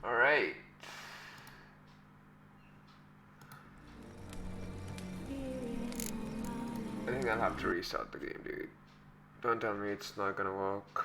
Alright. I think I'll have to restart the game, dude. Don't tell me it's not gonna work.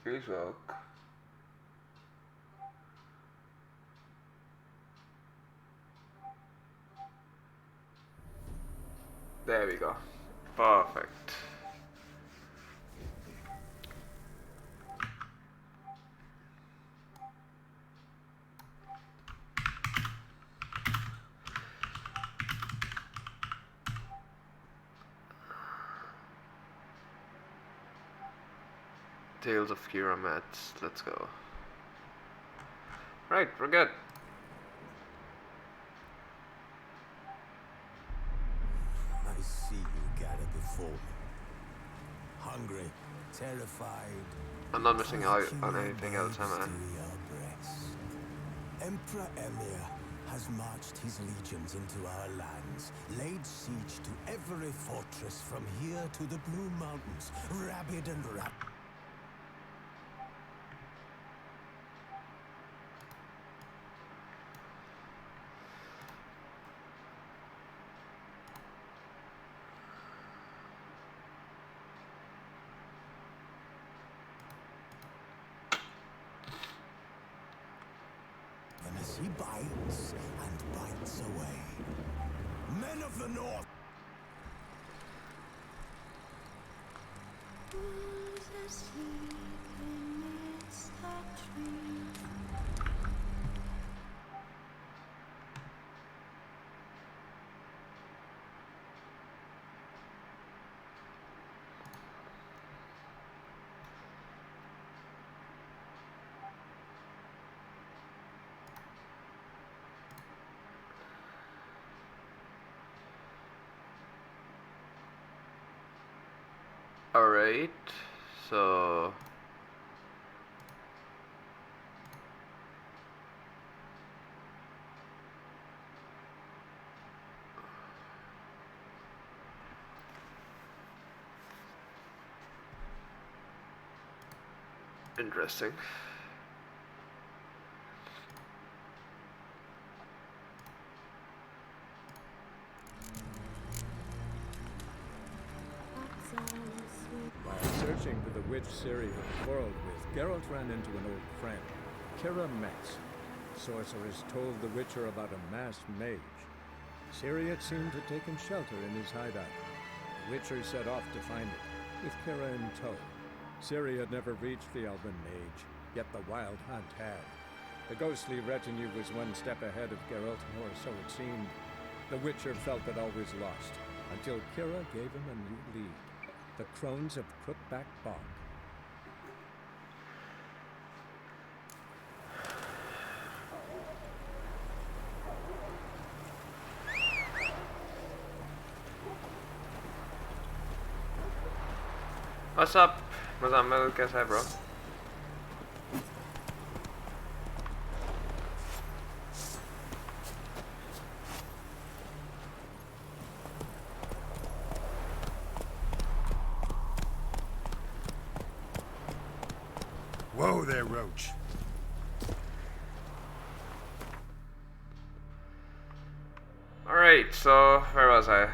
Please work. There we go. Perfect. Tales of Kiera, Metz. Let's go. Right, we're good. I see you gathered before me. Hungry, terrified. I'm not missing out on anything else, am I? Emperor Emir has marched his legions into our lands, laid siege to every fortress from here to the Blue Mountains, rabid and rapid. He bites and bites away. Men of the North! Who's asleep amidst the trees? Alright, so interesting. Searching for the witch Ciri had quarreled with, Geralt ran into an old friend, Kiera Metz. Sorcerers told the Witcher about a masked mage. Ciri had seemed to take shelter in his hideout. The Witcher set off to find it, with Kiera in tow. Ciri had never reached the elven mage, yet the wild hunt had. The ghostly retinue was one step ahead of Geralt, or so it seemed. The Witcher felt that all was lost, until Kiera gave him a new lead. The Crones of Crookback Bog. What's up? Motherboard, कैसा है bro? Whoa there, Roach. Alright, so where was I?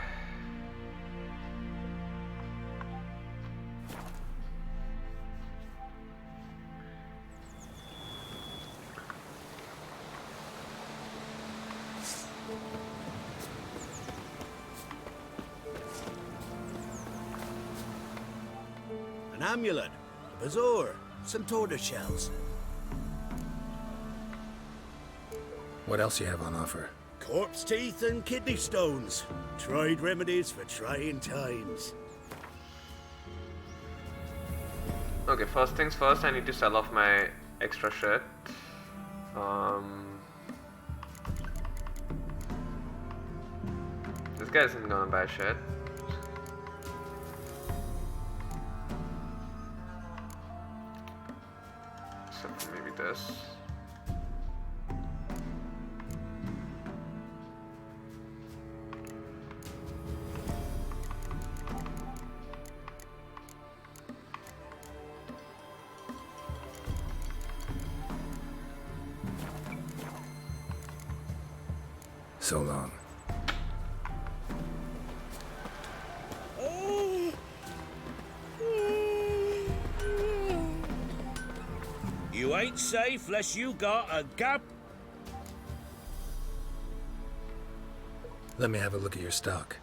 An amulet, a bazaar, some tortoise shells. What else you have on offer? Corpse teeth and kidney stones. Tried remedies for trying times. Okay, first things first, I need to sell off my extra shit. This guy isn't gonna buy shit. Except for maybe this. So long. You ain't safe less you got a gap. Let me have a look at your stock.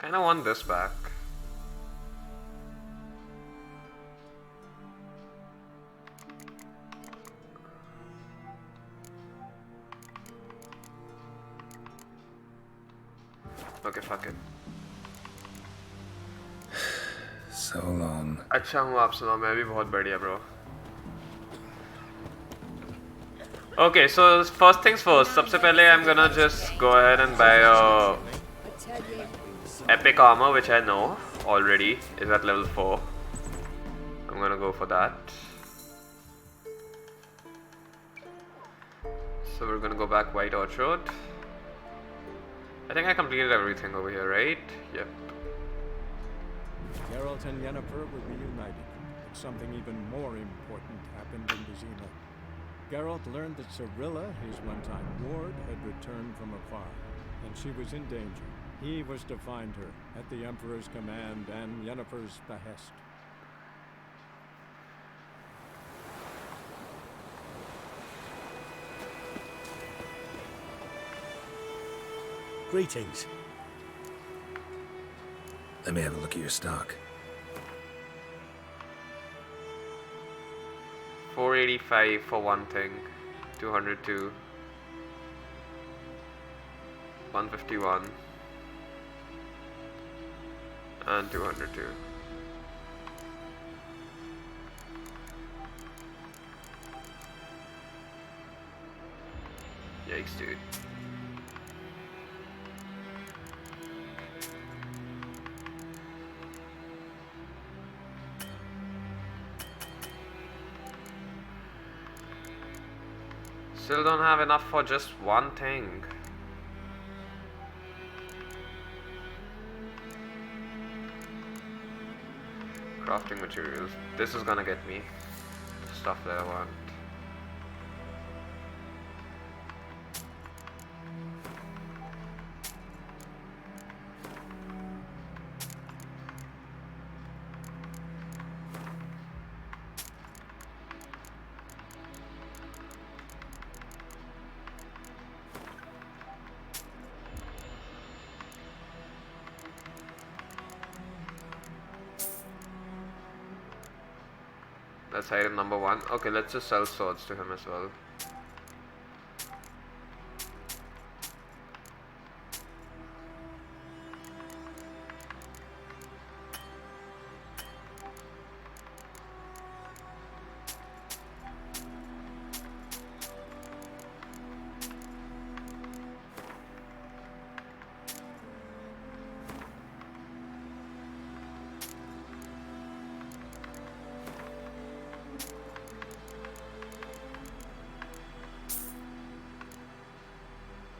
Kinda want this back. Okay, fuck it. So long. अच्छा हूँ आप सुनाओ मैं भी बहुत बढ़िया bro. Okay, so first things first. सबसे पहले I'm gonna just go ahead and buy a epic armor, which I know already is at level 4. I'm gonna go for that. So we're gonna go back White Orchard. I think I completed everything over here, right? Yep. Geralt and Yennefer were reunited, but something even more important happened in Vizima. Geralt learned that Cirilla, his one-time ward, had returned from afar, and she was in danger. He was to find her, at the Emperor's command and Yennefer's behest. Greetings. Let me have a look at your stock. 485 for one thing, 202, 151, and 202. Yikes, dude. Still don't have enough for just one thing. Crafting materials. This is gonna get me the stuff that I want. That's item number 1. Okay, let's just sell swords to him as well.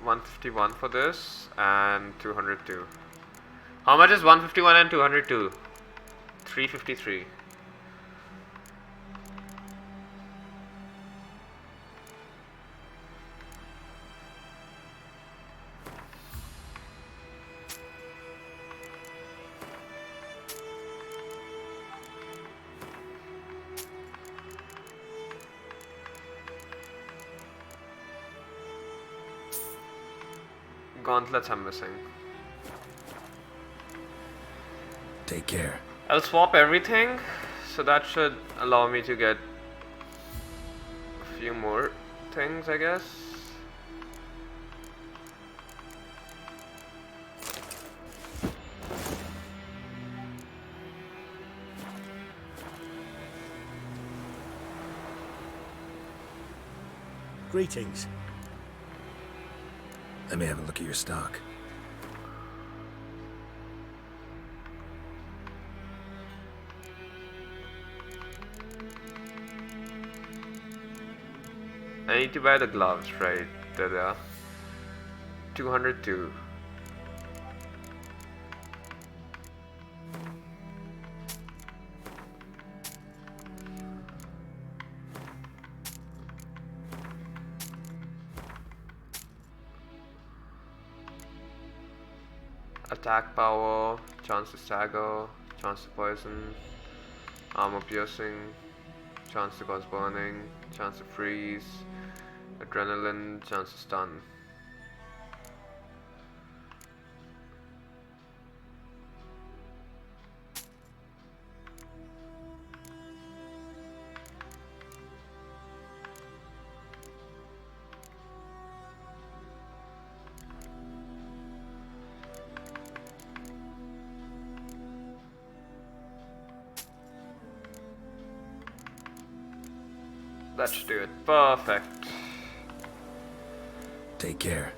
151 for this and 202. How much is 151 and 202? 353. Gauntlets I'm missing. Take care. I'll swap everything, so that should allow me to get a few more things, I guess. Greetings. Let me have a look at your stock. I need to buy the gloves, right? There. 202. Attack power, chance to stagger, chance to poison, armor piercing, chance to cause burning, chance to freeze, adrenaline, chance to stun. That should do it. Perfect. Take care.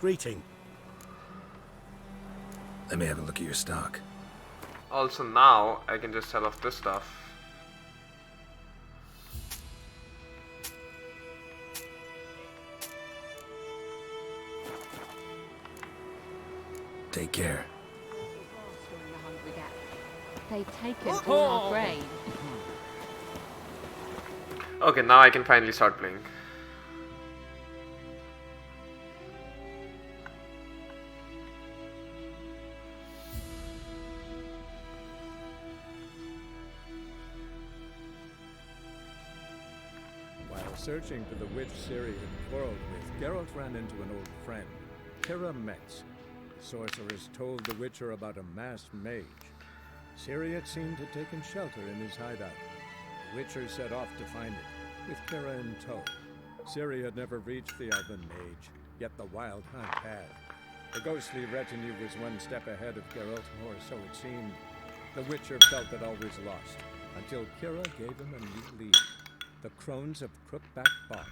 Greeting. Let me have a look at your stock. Also now, I can just sell off this stuff. Take care. They've taken all our grain. Okay, now I can finally start playing. While searching for the witch Ciri had quarreled with, Geralt ran into an old friend, Kiera Metz. The sorceress told the Witcher about a masked mage. Ciri had seemed to have taken shelter in his hideout. The Witcher set off to find it, with Kiera in tow. Ciri had never reached the elven mage, yet the wild hunt had. The ghostly retinue was one step ahead of Geralt, or so it seemed. The Witcher felt that all was lost, until Kiera gave him a new lead. The Crones of Crookback Bog.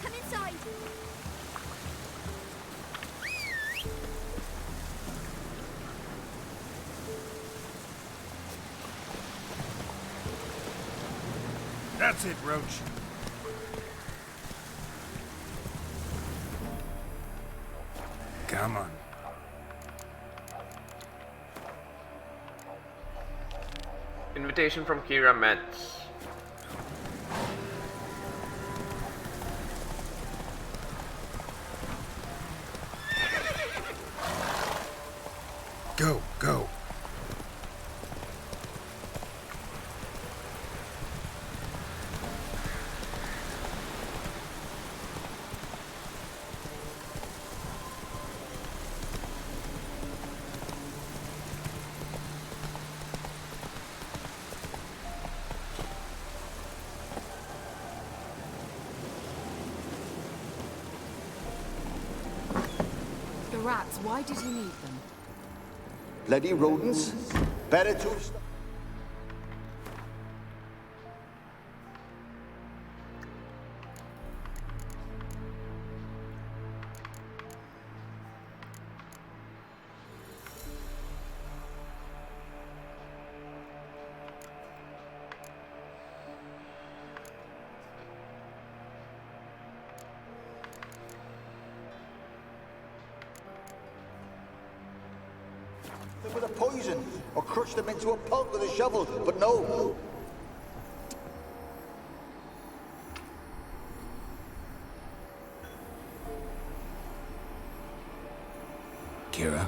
Come inside. That's it, Roach. Come on. Invitation from Kiera Metz. Go, go. The rats, why did he need them? Bloody rodents? Better to... with a poison, or crush them into a pulp with a shovel, but no. Kiera,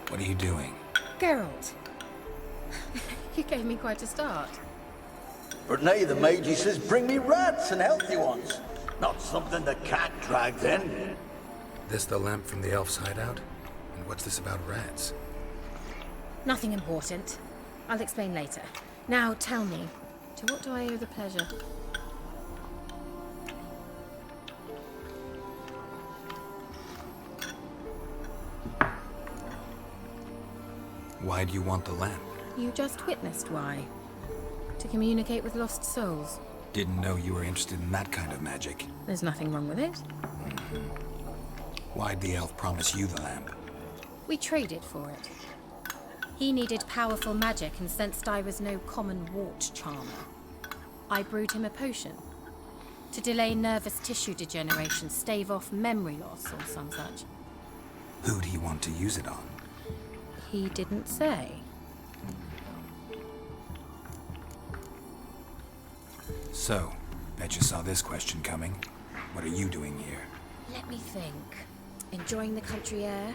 what are you doing? Geralt. You gave me quite a start. But now the mage says bring me rats and healthy ones. Not something the cat dragged in. This the lamp from the elf's hideout? And what's this about rats? Nothing important. I'll explain later. Now tell me, to what do I owe the pleasure? Why do you want the lamp? You just witnessed why. To communicate with lost souls. Didn't know you were interested in that kind of magic. There's nothing wrong with it. Why'd the elf promise you the lamp? We traded for it. He needed powerful magic and sensed I was no common wart charmer. I brewed him a potion. To delay nervous tissue degeneration, stave off memory loss or some such. Who'd he want to use it on? He didn't say. So, bet you saw this question coming. What are you doing here? Let me think. Enjoying the country air?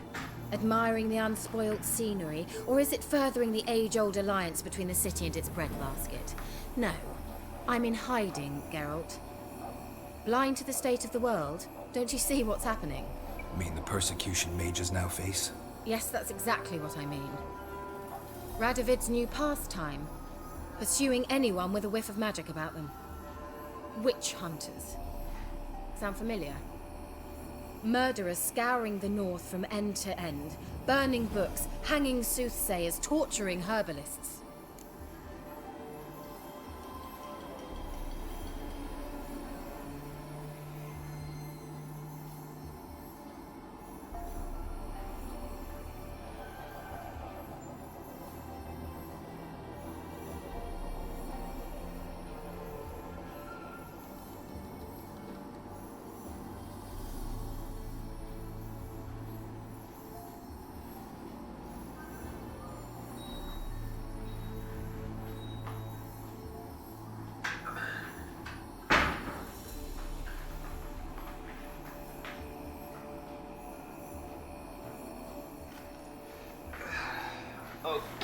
Admiring the unspoilt scenery? Or is it furthering the age-old alliance between the city and its breadbasket? No. I'm in hiding, Geralt. Blind to the state of the world? Don't you see what's happening? You mean the persecution mages now face? Yes, that's exactly what I mean. Radovid's new pastime. Pursuing anyone with a whiff of magic about them. Witch hunters. Sound familiar? Murderers scouring the north from end to end, burning books, hanging soothsayers, torturing herbalists.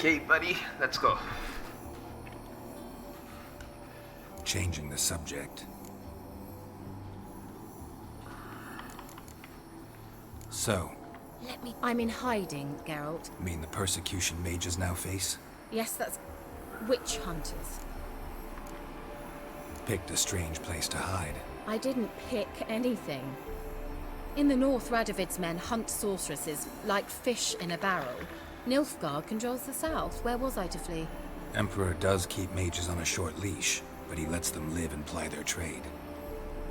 Okay, buddy, let's go. Changing the subject. So, I'm in hiding, Geralt. you mean the persecution mages now face? Yes, that's witch hunters. Picked a strange place to hide. I didn't pick anything. In the north, Radovid's men hunt sorceresses like fish in a barrel. Nilfgaard controls the south. Where was I to flee? Emperor does keep mages on a short leash, but he lets them live and ply their trade.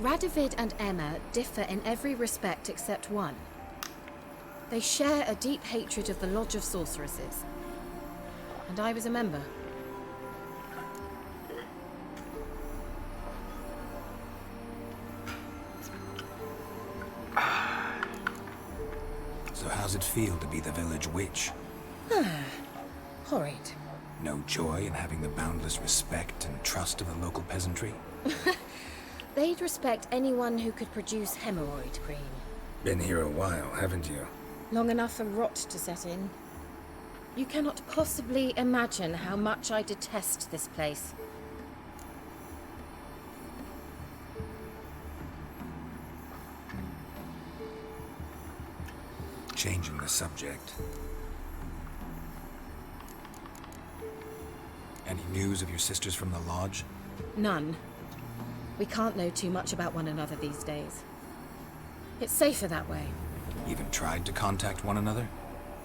Radovid and Emma differ in every respect except one. They share a deep hatred of the Lodge of Sorceresses. And I was a member. So how's it feel to be the village witch? Horrid. No joy in having the boundless respect and trust of the local peasantry? They'd respect anyone who could produce hemorrhoid cream. Been here a while, haven't you? Long enough for rot to set in. You cannot possibly imagine how much I detest this place. Changing the subject. Any news of your sisters from the lodge? None. We can't know too much about one another these days. It's safer that way. Even tried to contact one another?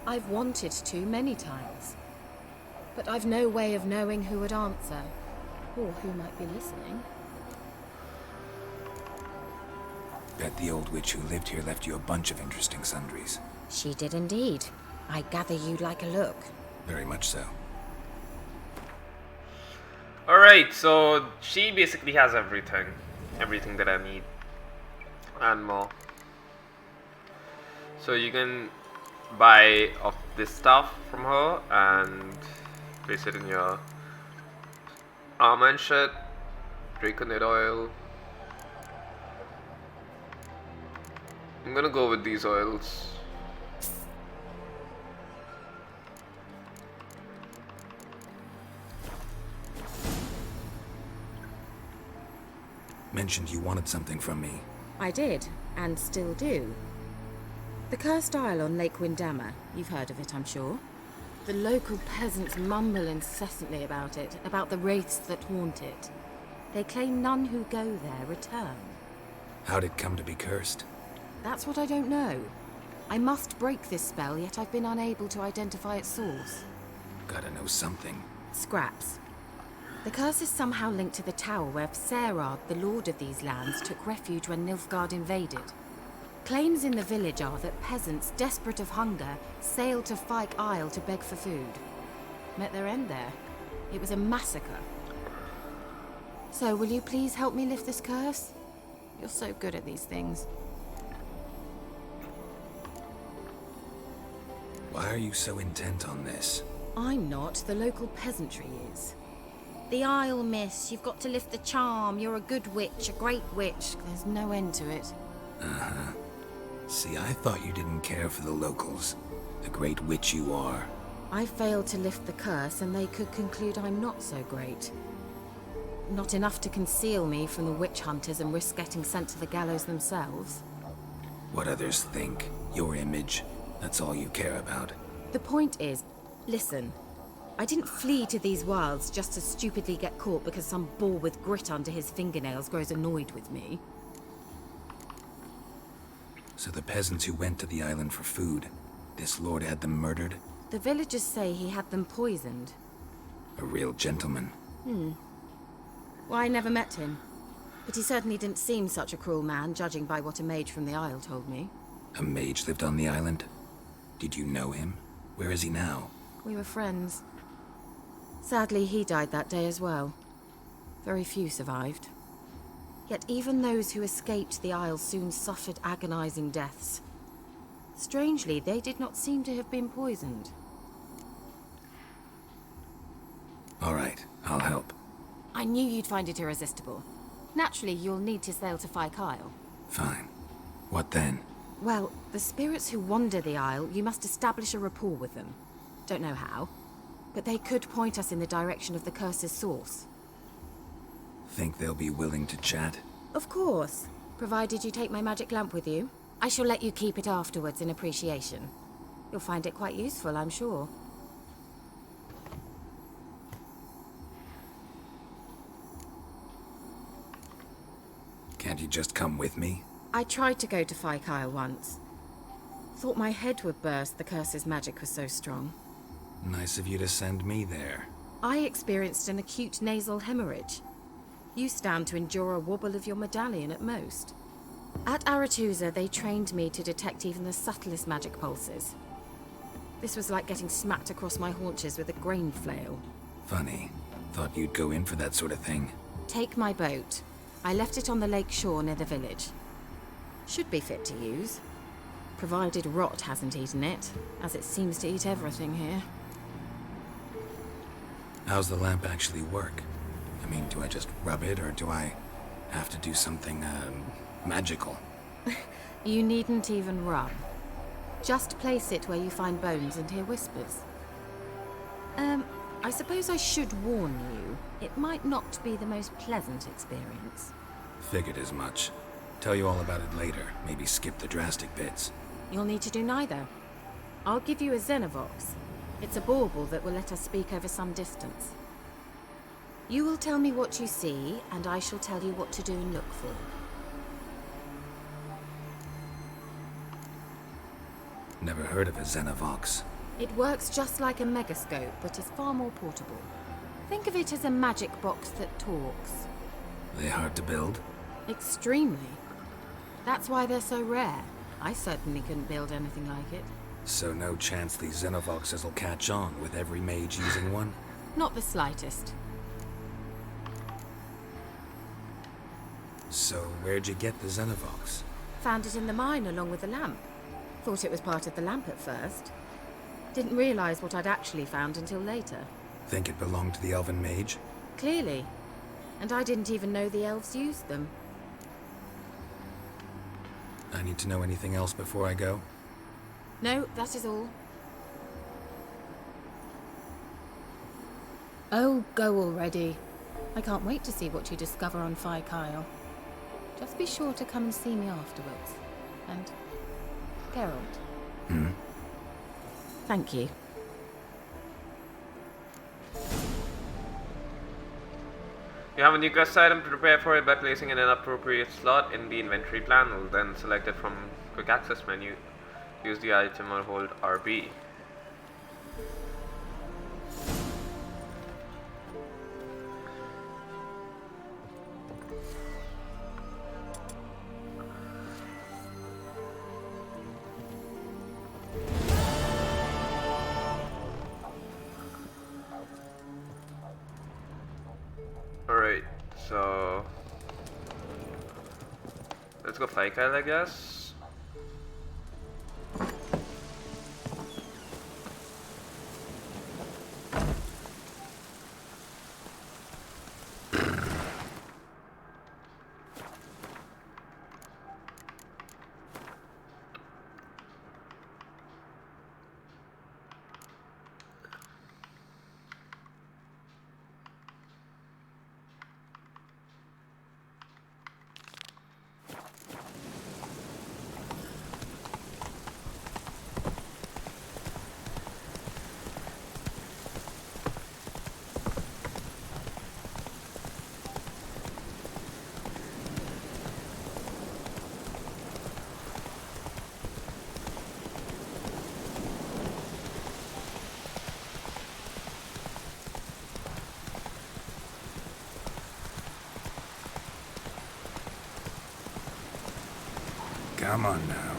I've wanted to many times. But I've no way of knowing who would answer, or who might be listening. Bet the old witch who lived here left you a bunch of interesting sundries. She did indeed. I gather you'd like a look. Very much so. Alright, so she basically has everything. Everything that I need. And more. So you can buy of this stuff from her and place it in your armor and shit. Draconid oil. I'm gonna go with these oils. Mentioned you wanted something from me. I did, and still do. The cursed isle on Lake Windammer. You've heard of it, I'm sure. The local peasants mumble incessantly about it, about the wraiths that haunt it. They claim none who go there return. How'd it come to be cursed? That's what I don't know. I must break this spell, yet I've been unable to identify its source. Gotta know something. Scraps. The curse is somehow linked to the tower where Serard, the lord of these lands, took refuge when Nilfgaard invaded. Claims in the village are that peasants, desperate of hunger, sailed to Fyke Isle to beg for food. Met their end there. It was a massacre. So, will you please help me lift this curse? You're so good at these things. Why are you so intent on this? I'm not. The local peasantry is. The Isle, miss. You've got to lift the charm. You're a good witch, a great witch. There's no end to it. Uh-huh. See, I thought you didn't care for the locals. The great witch you are. I failed to lift the curse, and they could conclude I'm not so great. Not enough to conceal me from the witch hunters and risk getting sent to the gallows themselves. What others think, your image, that's all you care about. The point is, listen. I didn't flee to these wilds just to stupidly get caught because some boar with grit under his fingernails grows annoyed with me. So the peasants who went to the island for food, this lord had them murdered? The villagers say he had them poisoned. A real gentleman. Well, I never met him. But he certainly didn't seem such a cruel man, judging by what a mage from the Isle told me. A mage lived on the island? Did you know him? Where is he now? We were friends. Sadly, he died that day as well. Very few survived. Yet even those who escaped the Isle soon suffered agonizing deaths. Strangely, they did not seem to have been poisoned. All right, I'll help. I knew you'd find it irresistible. Naturally, you'll need to sail to Fyke Isle. Fine. What then? Well, the spirits who wander the Isle, you must establish a rapport with them. Don't know how, but they could point us in the direction of the curse's source. Think they'll be willing to chat? Of course, provided you take my magic lamp with you. I shall let you keep it afterwards in appreciation. You'll find it quite useful, I'm sure. Can't you just come with me? I tried to go to Fyke Isle once. Thought my head would burst, the curse's magic was so strong. Nice of you to send me there. I experienced an acute nasal hemorrhage. You stand to endure a wobble of your medallion at most. At Aretusa, they trained me to detect even the subtlest magic pulses. This was like getting smacked across my haunches with a grain flail. Funny. Thought you'd go in for that sort of thing. Take my boat. I left it on the lake shore near the village. Should be fit to use. Provided rot hasn't eaten it, as it seems to eat everything here. How's the lamp actually work? I mean, do I just rub it, or do I have to do something, magical? You needn't even rub. Just place it where you find bones and hear whispers. I suppose I should warn you, it might not be the most pleasant experience. Figured as much. Tell you all about it later, maybe skip the drastic bits. You'll need to do neither. I'll give you a Xenovox. It's a bauble that will let us speak over some distance. You will tell me what you see, and I shall tell you what to do and look for. Never heard of a Xenovox. It works just like a megascope, but is far more portable. Think of it as a magic box that talks. Are they hard to build? Extremely. That's why they're so rare. I certainly couldn't build anything like it. So no chance these Xenovoxes will catch on with every mage using one? Not the slightest. So where'd you get the Xenovox? Found it in the mine along with the lamp. Thought it was part of the lamp at first. Didn't realize what I'd actually found until later. Think it belonged to the elven mage? Clearly. And I didn't even know the elves used them. I need to know anything else before I go? No, that is all. Oh, go already. I can't wait to see what you discover on Phi Kyle. Just be sure to come and see me afterwards. And Geralt. Thank you. You have a new quest item to prepare for it by placing in an appropriate slot in the inventory panel, then select it from quick access menu. Use the item or hold RB. Alright, so let's go Faikyle, I guess. Come on now.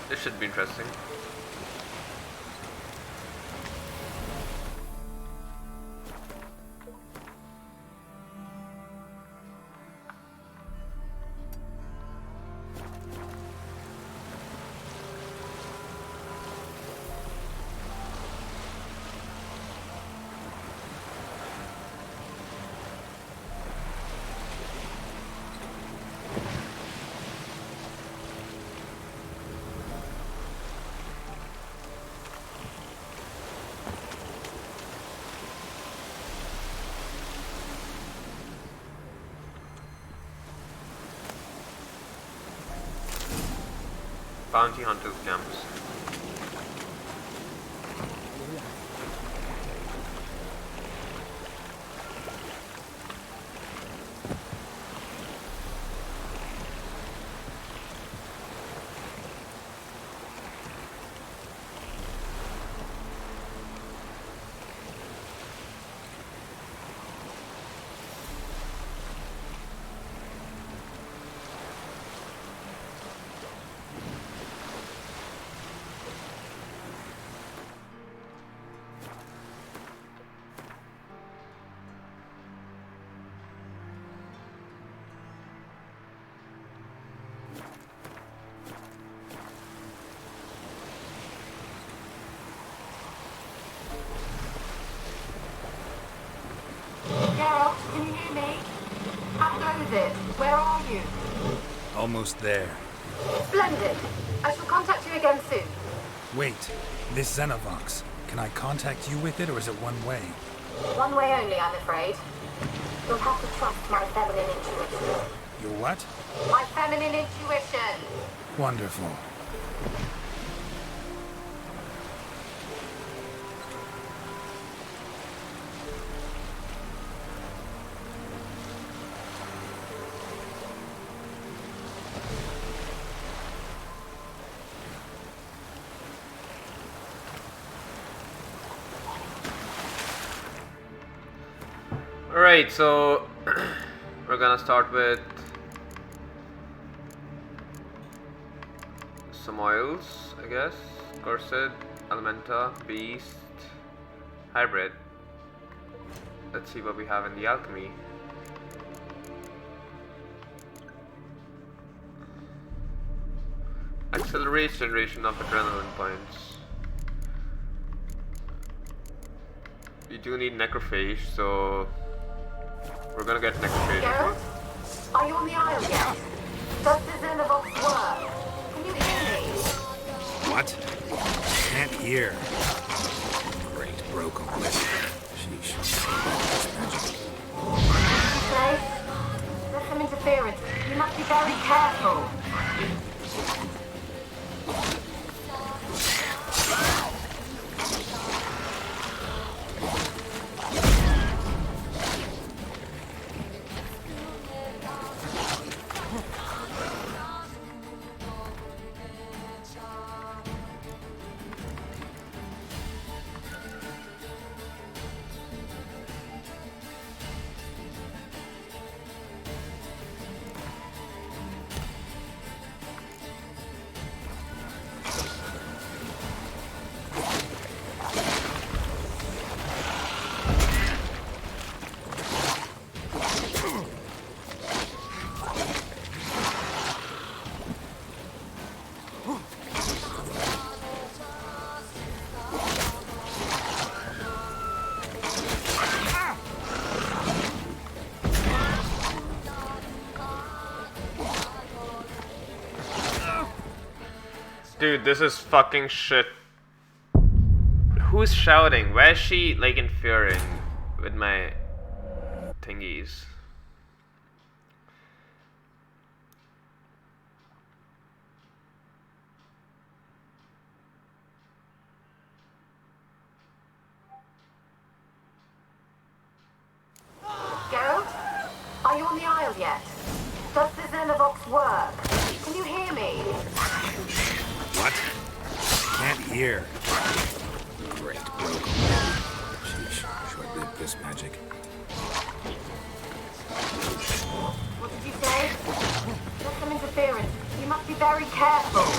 This should be interesting. Bounty Hunters camps. Almost there. Splendid. I shall contact you again soon. Wait, this Xenovox. Can I contact you with it, or is it one way? One way only, I'm afraid. You'll have to trust my feminine intuition. Your what? My feminine intuition. Wonderful. Alright, so we're gonna start with some oils, I guess. Corsair, Elementa, Beast, Hybrid. Let's see what we have in the alchemy. Accelerates generation of adrenaline points. We do need necrophage, so we're gonna get necrophage. Geralt? Are you on the isle yet? Does the Xenovox work? Can you hear me? What? Can't hear. Great, broke a whip. Sheesh. Okay. There's some interference. You must be very careful. Dude, this is fucking shit. Who's shouting? Why is she like interfering with my thingies? Geralt? Are you on the isle yet? Does the Xenovox work? Can you hear me? What? Can't hear. Great, broke a whip. Sheesh, short-lived this magic. What did you say? There's some interference. You must be very careful.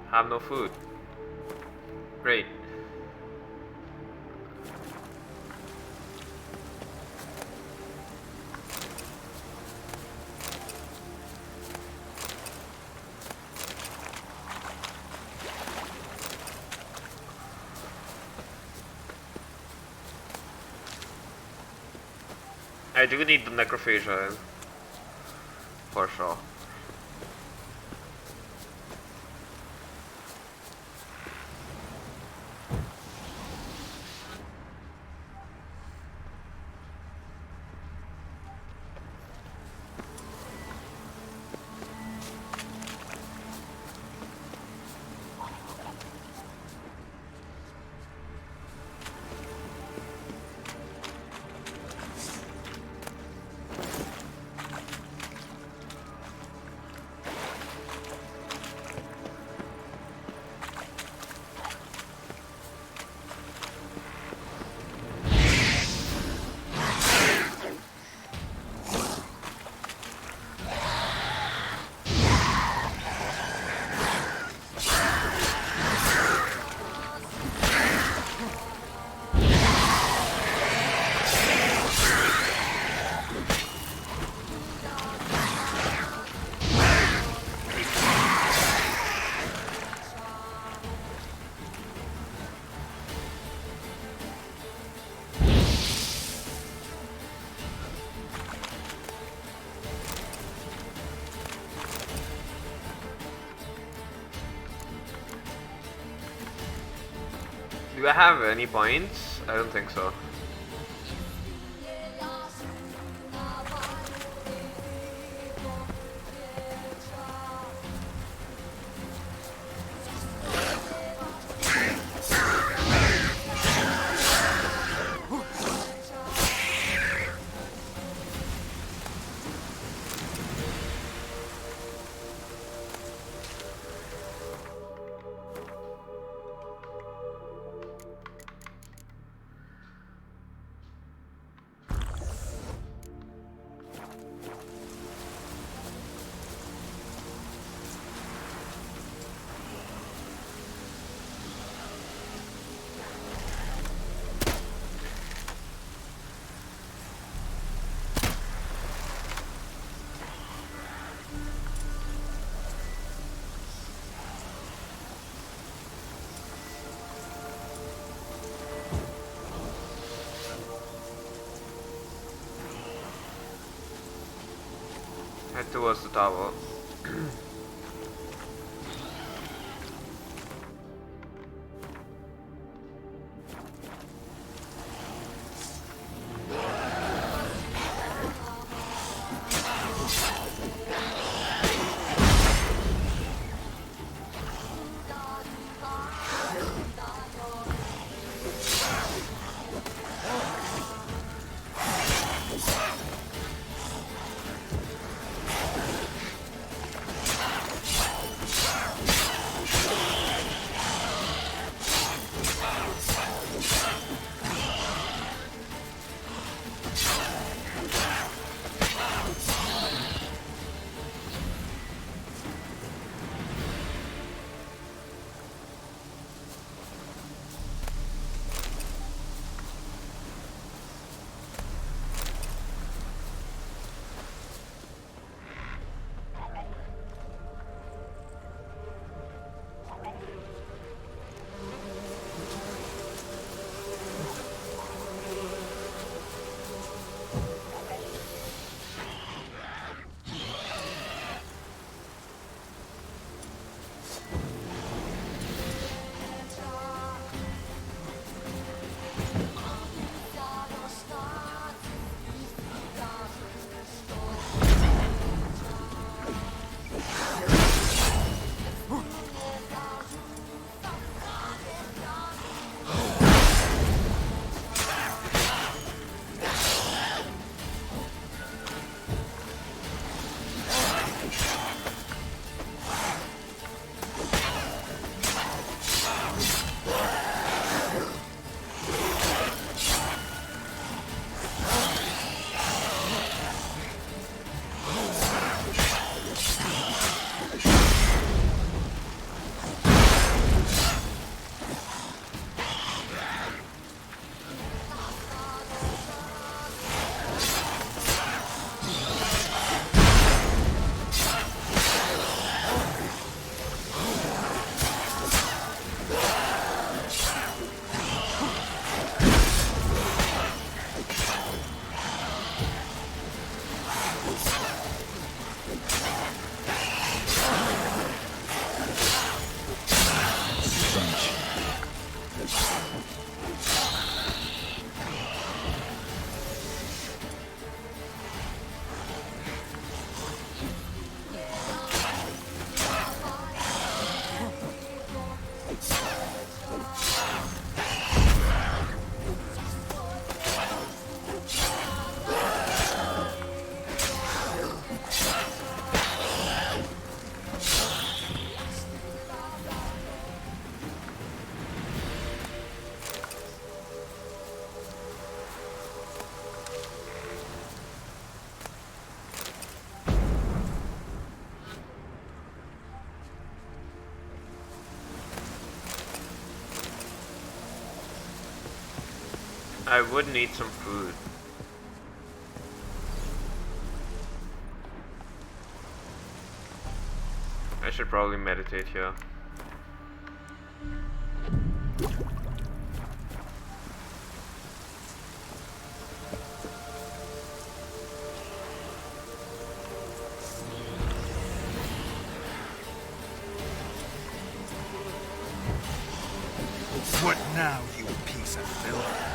Have no food. Great. I do need the necrophagia for sure. Do I have any points? I don't think so. Head towards the tower. I would need some food. I should probably meditate here. What now, you piece of filth?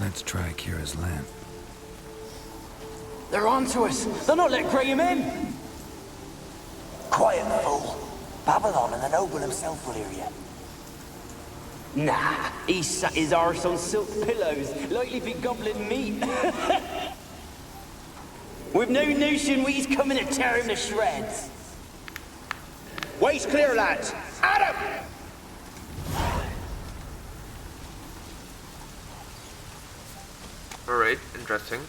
Let's try Kiera's lamp. They're onto us. They're not letting Graham in. Quiet, fool. Babylon and the noble himself will hear you. Nah, he sat his arse on silk pillows, likely be gobbling meat. We've no notion he's coming to tear him to shreds. Way's clear, lads. Adam! Alright, interesting.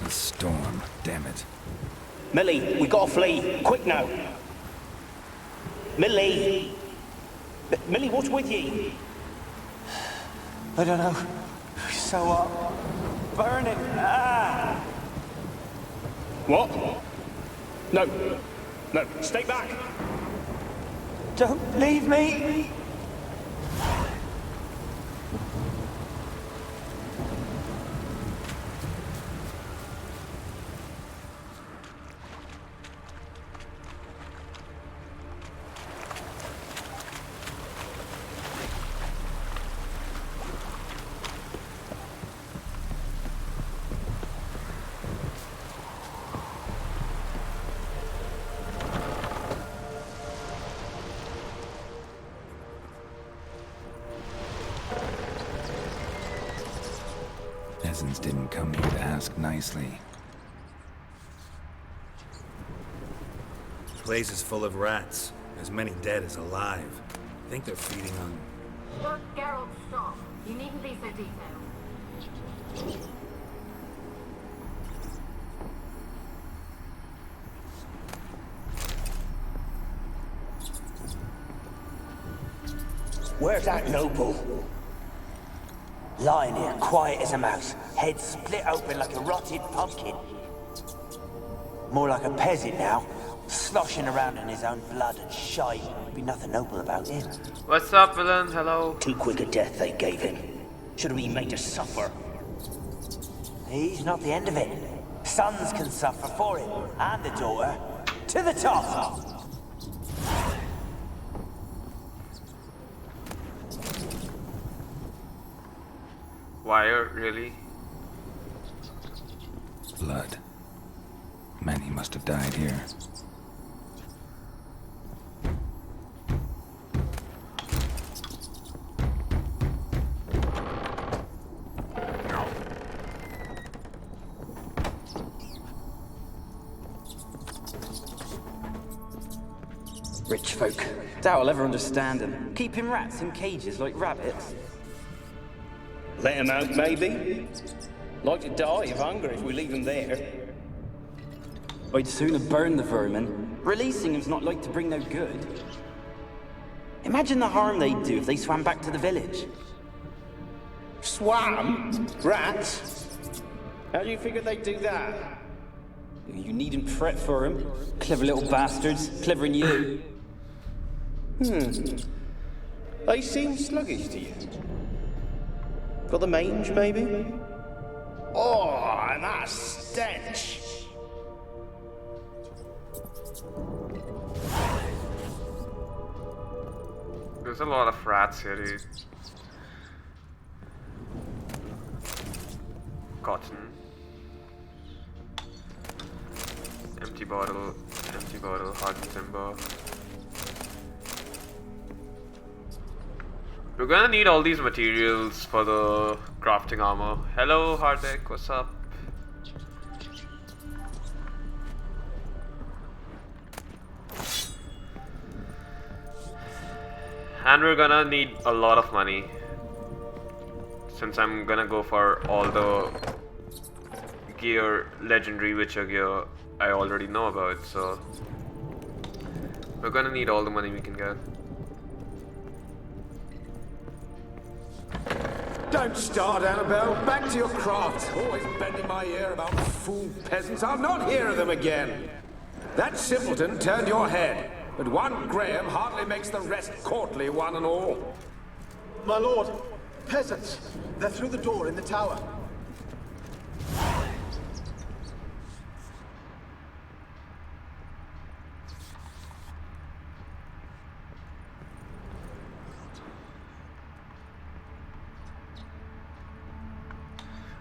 A storm, damn it. Millie, we gotta flee. Quick now. Millie! Millie, what's with you? I don't know. So hot. Burning. Ah! What? No. No, stay back. Don't leave me! Peasants didn't come here to ask nicely. The place is full of rats. As many dead as alive. I think they're feeding on... Geralt, stop. You needn't be so detailed. Where's that noble? Lying here, quiet as a mouse, head split open like a rotted pumpkin. More like a peasant now, sloshing around in his own blood and shite. Be nothing noble about him. What's up, villain? Hello. Too quick a death they gave him. Should have been made to suffer. He's not the end of it. Sons can suffer for him, and the daughter. To the top! Wire, really? Blood. Many must have died here. Rich folk. Doubt I'll ever understand them. Keeping rats in cages like rabbits. Let them out, maybe. Like to die of hunger if we leave them there. I'd sooner burn the vermin. Releasing them's not like to bring no good. Imagine the harm they'd do if they swam back to the village. Swam? Rats? How do you figure they'd do that? You needn't fret for them. Clever little bastards. Clever than you. They seem sluggish to you. Got the mange, maybe? Oh, and that stench! There's a lot of rats here, dude. Cotton. Empty bottle, hardened timber. We're gonna need all these materials for the crafting armor. Hello, Hardek, what's up? And we're gonna need a lot of money, since I'm gonna go for all the gear, legendary Witcher gear I already know about, so we're gonna need all the money we can get. Don't start, Annabelle. Back to your craft. Always bending my ear about fool peasants. I'll not hear of them again. That simpleton turned your head, but one Graham hardly makes the rest courtly, one and all. My lord, peasants. They're through the door in the tower.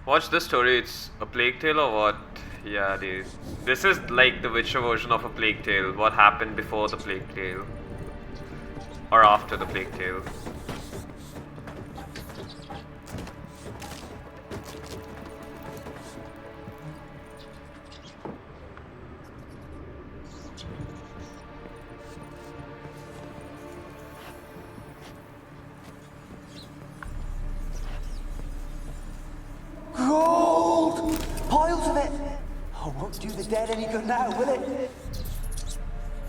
Watch this story, it's a Plague Tale or what? Yeah, dude. This is like the Witcher version of a Plague Tale. What happened before the Plague Tale? Or after the Plague Tale. Gold! Piles of it! Won't do the dead any good now, will it?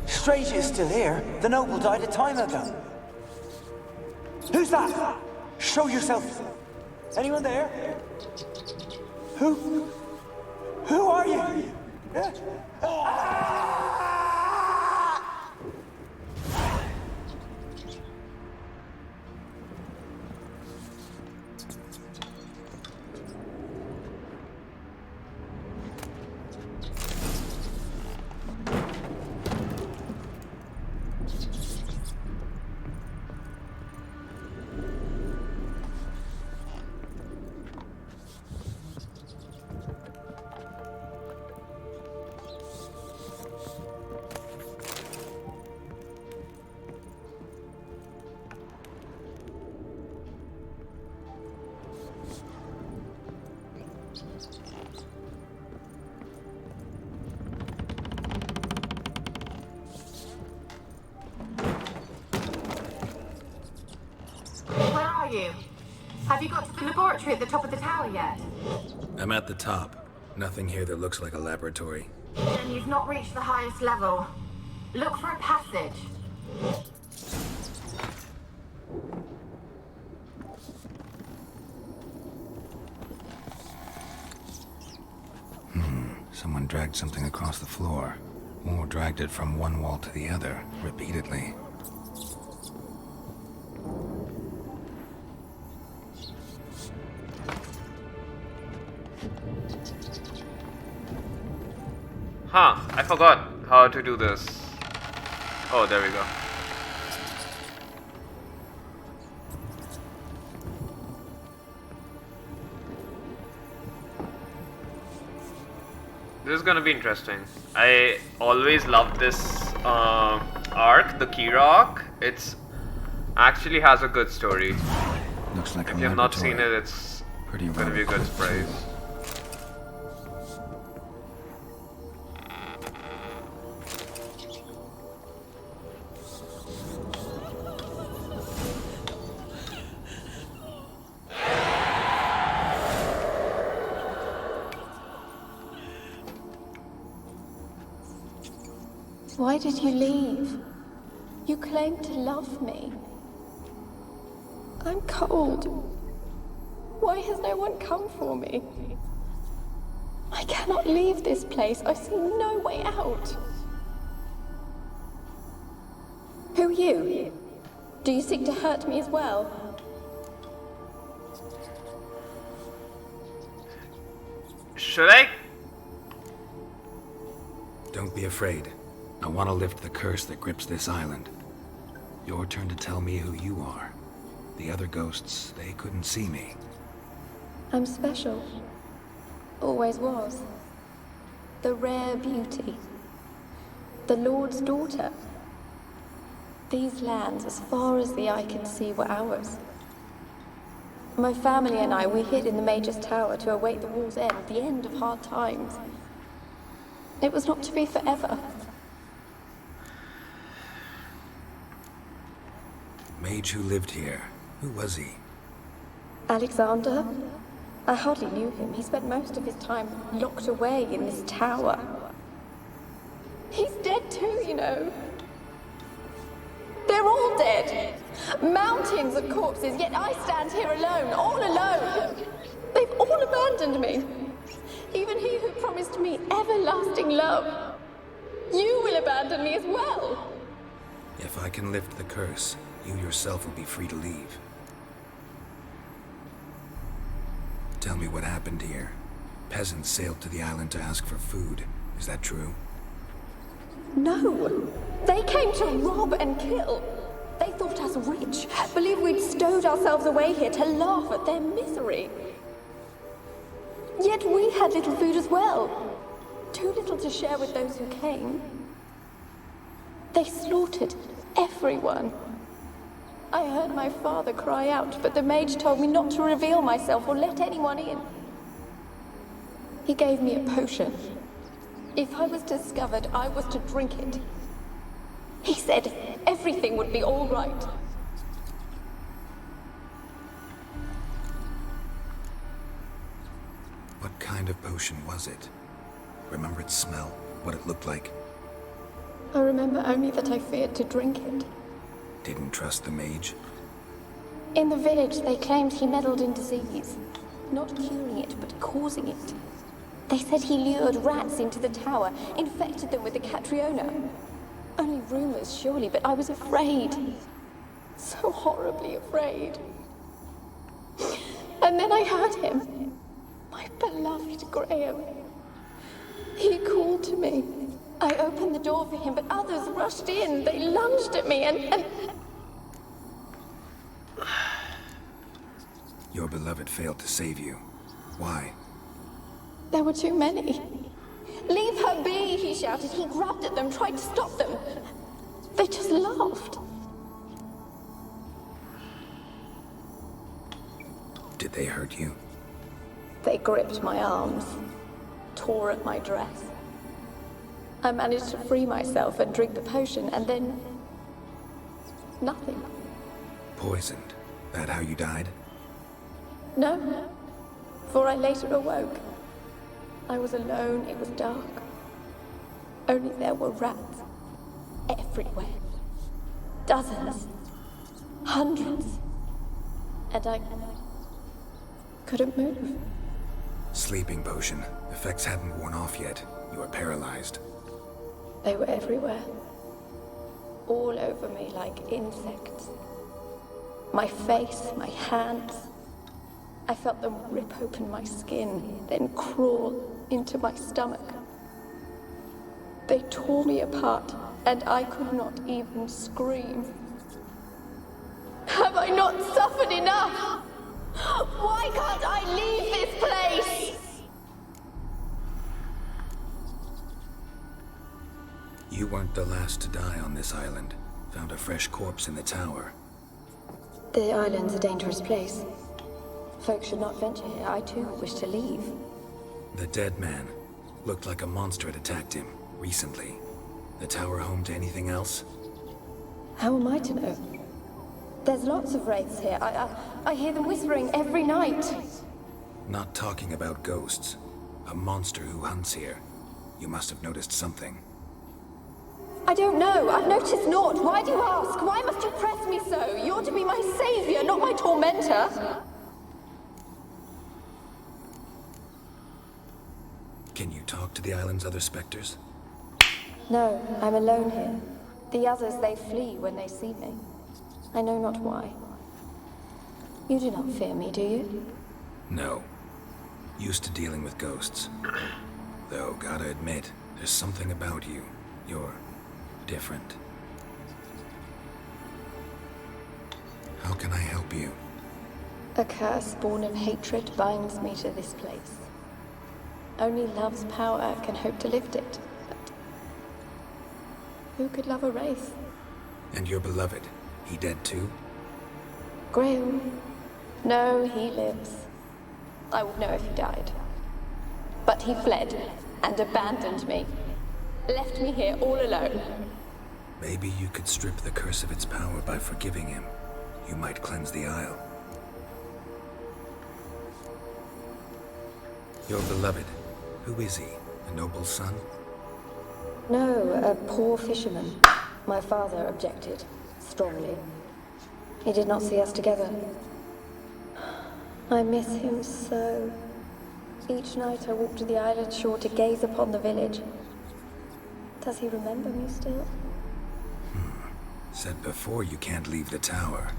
Strange it's still here. The noble died a time ago. Who's that? Show yourself. Anyone there? Who are you? You? Have you got to the laboratory at the top of the tower yet? I'm at the top. Nothing here that looks like a laboratory. Then you've not reached the highest level. Look for a passage. Someone dragged something across the floor. Or dragged it from one wall to the other, repeatedly. Huh, I forgot how to do this. Oh, there we go. This is gonna be interesting. I always loved this arc, the Kiera arc. It's actually has a good story. Looks like if you have not seen it, it's gonna be a good surprise. Why did you leave? You claimed to love me. I'm cold. Why has no one come for me? I cannot leave this place. I see no way out. Who are you? Do you seek to hurt me as well? Should I? Don't be afraid. I want to lift the curse that grips this island. Your turn to tell me who you are. The other ghosts, they couldn't see me. I'm special. Always was. The rare beauty. The Lord's daughter. These lands, as far as the eye can see, were ours. My family and I, we hid in the Major's Tower to await the war's end, the end of hard times. It was not to be forever. Mage who lived here. Who was he? Alexander? I hardly knew him. He spent most of his time locked away in this tower. He's dead too, you know. They're all dead. Mountains of corpses, yet I stand here alone, all alone. They've all abandoned me. Even he who promised me everlasting love. You will abandon me as well. If I can lift the curse, you yourself will be free to leave. Tell me what happened here. Peasants sailed to the island to ask for food. Is that true? No. They came to rob and kill. They thought us rich, believed we'd stowed ourselves away here to laugh at their misery. Yet we had little food as well. Too little to share with those who came. They slaughtered everyone. I heard my father cry out, but the mage told me not to reveal myself or let anyone in. He gave me a potion. If I was discovered, I was to drink it. He said everything would be all right. What kind of potion was it? Remember its smell? What it looked like? I remember only that I feared to drink it. Didn't trust the mage? In the village, they claimed he meddled in disease. Not curing it, but causing it. They said he lured rats into the tower, infected them with the Catriona. Only rumors, surely, but I was afraid. So horribly afraid. And then I heard him. My beloved Graham. He called to me. I opened the door for him, but others rushed in. They lunged at me and... Your beloved failed to save you. Why? There were too many. Leave her be, he shouted. He grabbed at them, tried to stop them. They just laughed. Did they hurt you? They gripped my arms, tore at my dress. I managed to free myself and drink the potion, and then... nothing. Poisoned? That how you died? No, for I later awoke. I was alone, it was dark. Only there were rats. Everywhere. Dozens. Hundreds. And I couldn't move. Sleeping potion. Effects hadn't worn off yet. You were paralyzed. They were everywhere. All over me like insects. My face, my hands. I felt them rip open my skin, then crawl into my stomach. They tore me apart, and I could not even scream. Have I not suffered enough? Why can't I leave this place? You weren't the last to die on this island. Found a fresh corpse in the tower. The island's a dangerous place. Folks should not venture here. I too wish to leave. The dead man. Looked like a monster had attacked him, recently. The tower home to anything else? How am I to know? There's lots of wraiths here. I hear them whispering every night. Not talking about ghosts. A monster who hunts here. You must have noticed something. I don't know. I've noticed naught. Why do you ask? Why must you press me so? You're to be my savior, not my tormentor. Can you talk to the island's other specters? No, I'm alone here. The others, they flee when they see me. I know not why. You do not fear me, do you? No. Used to dealing with ghosts. Though, gotta admit, there's something about you. You're different. How can I help you? A curse born of hatred binds me to this place. Only love's power can hope to lift it. But who could love a wraith? And your beloved, he dead too? Graham? No, he lives. I would know if he died. But he fled and abandoned me. Left me here all alone. Maybe you could strip the curse of its power by forgiving him. You might cleanse the isle. Your beloved, who is he? A noble son? No, a poor fisherman. My father objected, strongly. He did not see us together. I miss him so. Each night I walk to the island shore to gaze upon the village. Does he remember me still? Said before you can't leave the tower.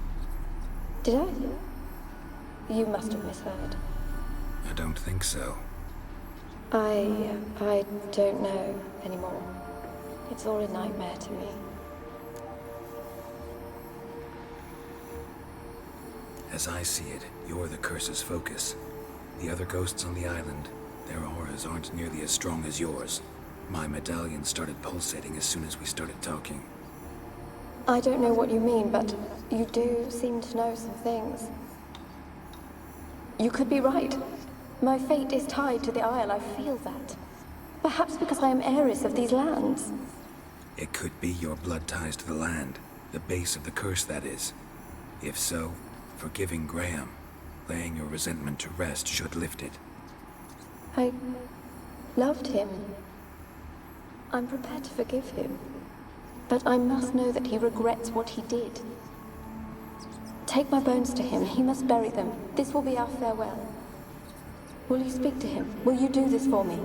Did I? You must have misheard. I don't think so. I don't know anymore. It's all a nightmare to me. As I see it, you're the curse's focus. The other ghosts on the island, their auras aren't nearly as strong as yours. My medallion started pulsating as soon as we started talking. I don't know what you mean, but you do seem to know some things. You could be right. My fate is tied to the Isle, I feel that. Perhaps because I am heiress of these lands. It could be your blood ties to the land, the base of the curse, that is. If so, forgiving Graham, laying your resentment to rest should lift it. I loved him. I'm prepared to forgive him. But I must know that he regrets what he did. Take my bones to him. He must bury them. This will be our farewell. Will you speak to him? Will you do this for me?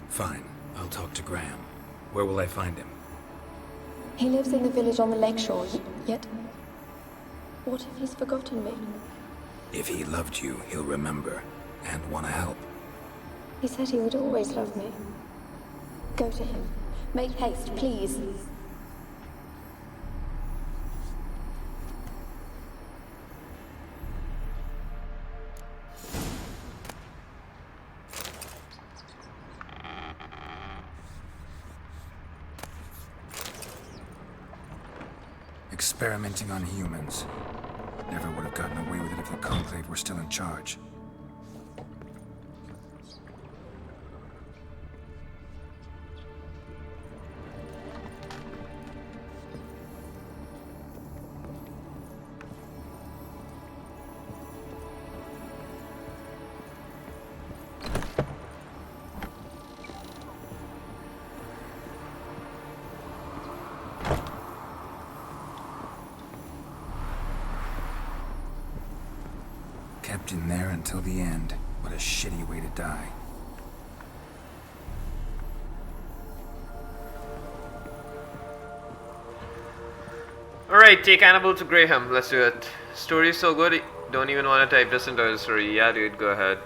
Fine. I'll talk to Graham. Where will I find him? He lives in the village on the lakeshore, yet... What if he's forgotten me? If he loved you, he'll remember, and want to help. He said he would always love me. Go to him. Make haste, please. Experimenting on humans. Never would have gotten away with it if the Conclave were still in charge. Kept in there until the end. What a shitty way to die. Alright, take Annabelle to Graham. Let's do it. Story is so good, don't even want to type this into the story. Yeah, dude, go ahead.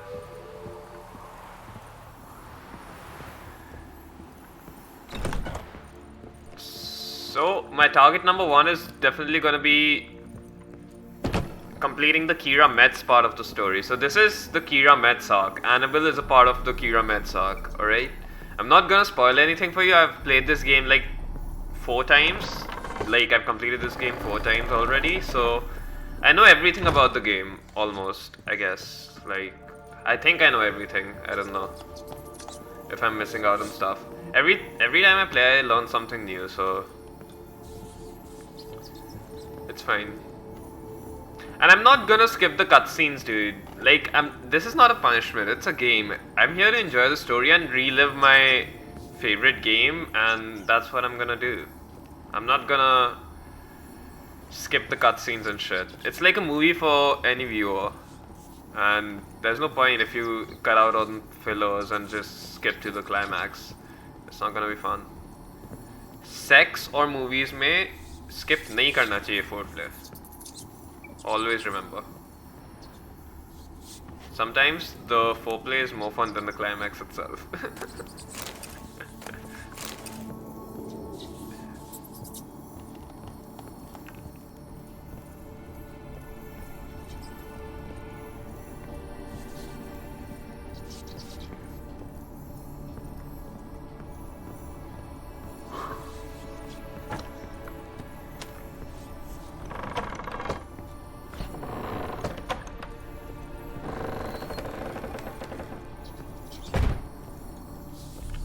So, my target number 1 is definitely going to be completing the Kiera Metz part of the story. So this is the Kiera Metz arc. Annabelle is a part of the Kiera Metz arc, alright? I'm not gonna spoil anything for you. I've played this game like 4 times. Like, I've completed this game 4 times already, so I know everything about the game, almost, I guess. Like, I think I know everything. I don't know if I'm missing out on stuff. Every time I play, I learn something new, so it's fine. And I'm not gonna skip the cutscenes, dude. Like, this is not a punishment, it's a game. I'm here to enjoy the story and relive my favorite game, and that's what I'm gonna do. I'm not gonna skip the cutscenes and shit. It's like a movie for any viewer. And there's no point if you cut out all the fillers and just skip to the climax. It's not gonna be fun. Sex or movies में skip नहीं करना चाहिए foreplay. Always remember. Sometimes the foreplay is more fun than the climax itself.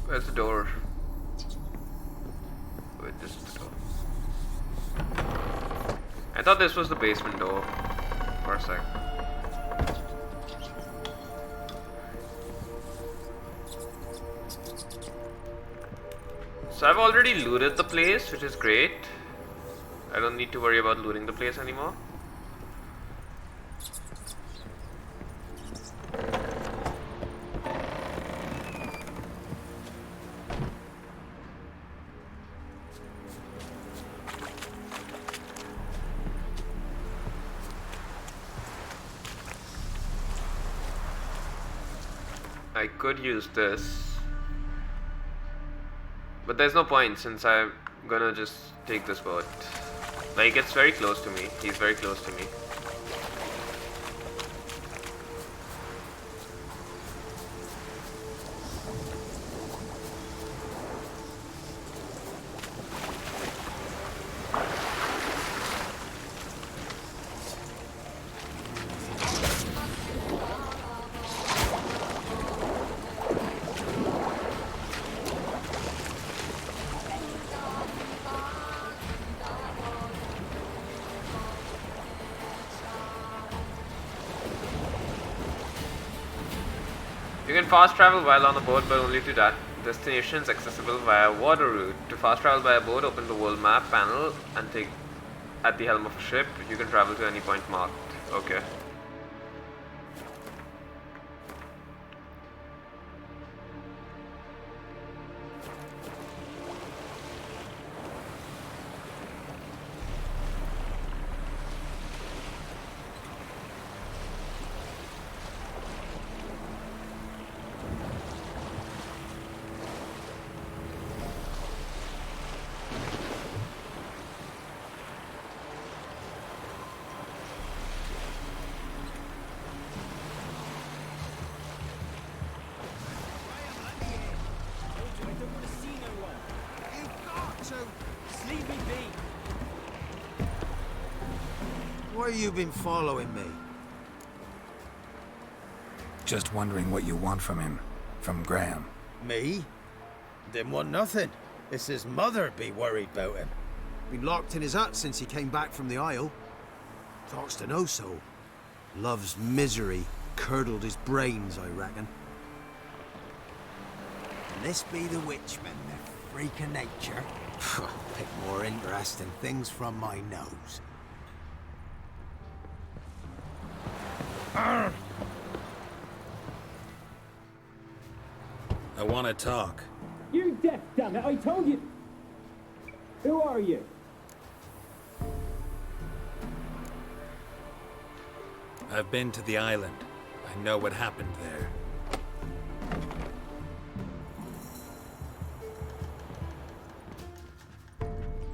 Where's the door? Wait, this is the door. I thought this was the basement door for a sec. So I've already looted the place, which is great. I don't need to worry about looting the place anymore. I could use this, but there's no point since I'm gonna just take this boat. Like, it's very close to me. He's very close to me. You can fast travel while on a boat, but only to destinations accessible via water route. To fast travel by a boat, open the world map panel and take at the helm of a ship. You can travel to any point marked. Okay. Why you been following me? Just wondering what you want from him. From Graham. Me? Didn't want nothing. It's his mother be worried about him. Been locked in his hut since he came back from the Isle. Talks to no soul. Love's misery curdled his brains, I reckon. And this be the witchman, the freak of nature. Pick more interesting things from my nose. I want to talk. You're deaf, damn it! I told you. Who are you? I've been to the island. I know what happened there.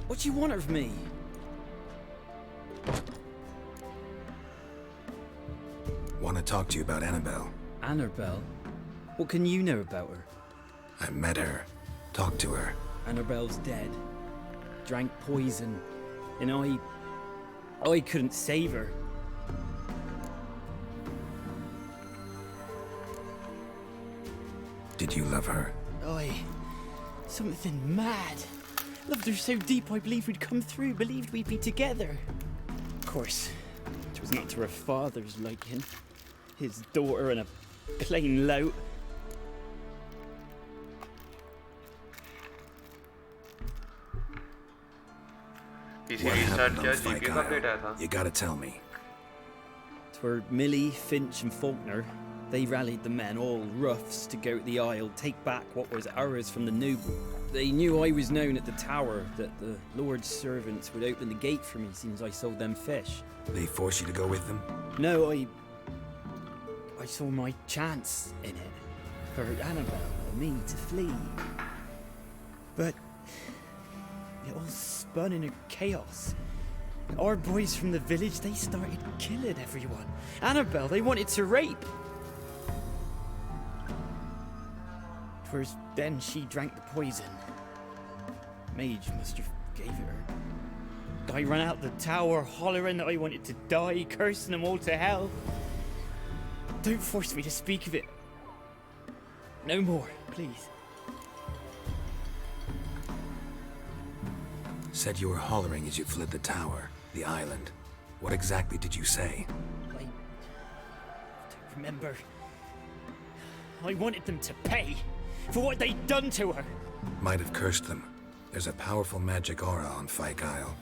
What do you want of me? Want to talk to you about Annabelle. Annabelle? What can you know about her? I met her. Talked to her. Annabelle's dead. Drank poison. And I couldn't save her. Did you love her? Something mad. Loved her so deep I believed we'd come through, believed we'd be together. Of course, it was not to her father's liking. His daughter and a plain lout. What happened on Fyke Isle? You gotta tell me. Twere Millie, Finch and Faulkner. They rallied the men, all roughs, to go to the Isle, take back what was ours from the noble. They knew I was known at the tower, that the Lord's servants would open the gate for me since I sold them fish. They forced you to go with them? No, I saw my chance in it. For Annabelle and me to flee. But it all spun in a chaos. Our boys from the village, they started killing everyone. Annabelle, they wanted to rape. Twas then she drank the poison. Mage must have gave it her. I ran out the tower, hollering that I wanted to die, cursing them all to hell. Don't force me to speak of it. No more, please. Said you were hollering as you fled the tower, the island. What exactly did you say? I don't remember. I wanted them to pay for what they'd done to her. Might have cursed them. There's a powerful magic aura on Fyke Isle.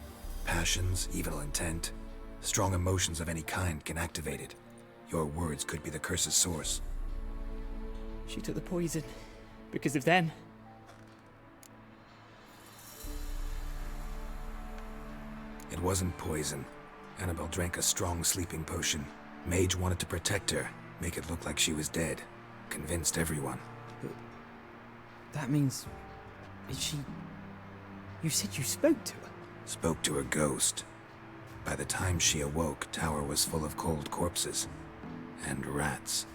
Passions, evil intent, strong emotions of any kind can activate it. Your words could be the curse's source. She took the poison because of them. It wasn't poison. Annabelle drank a strong sleeping potion. Mage wanted to protect her, make it look like she was dead. Convinced everyone. But that means... is she... You said you spoke to her? Spoke to her ghost. By the time she awoke, tower was full of cold corpses. And rats.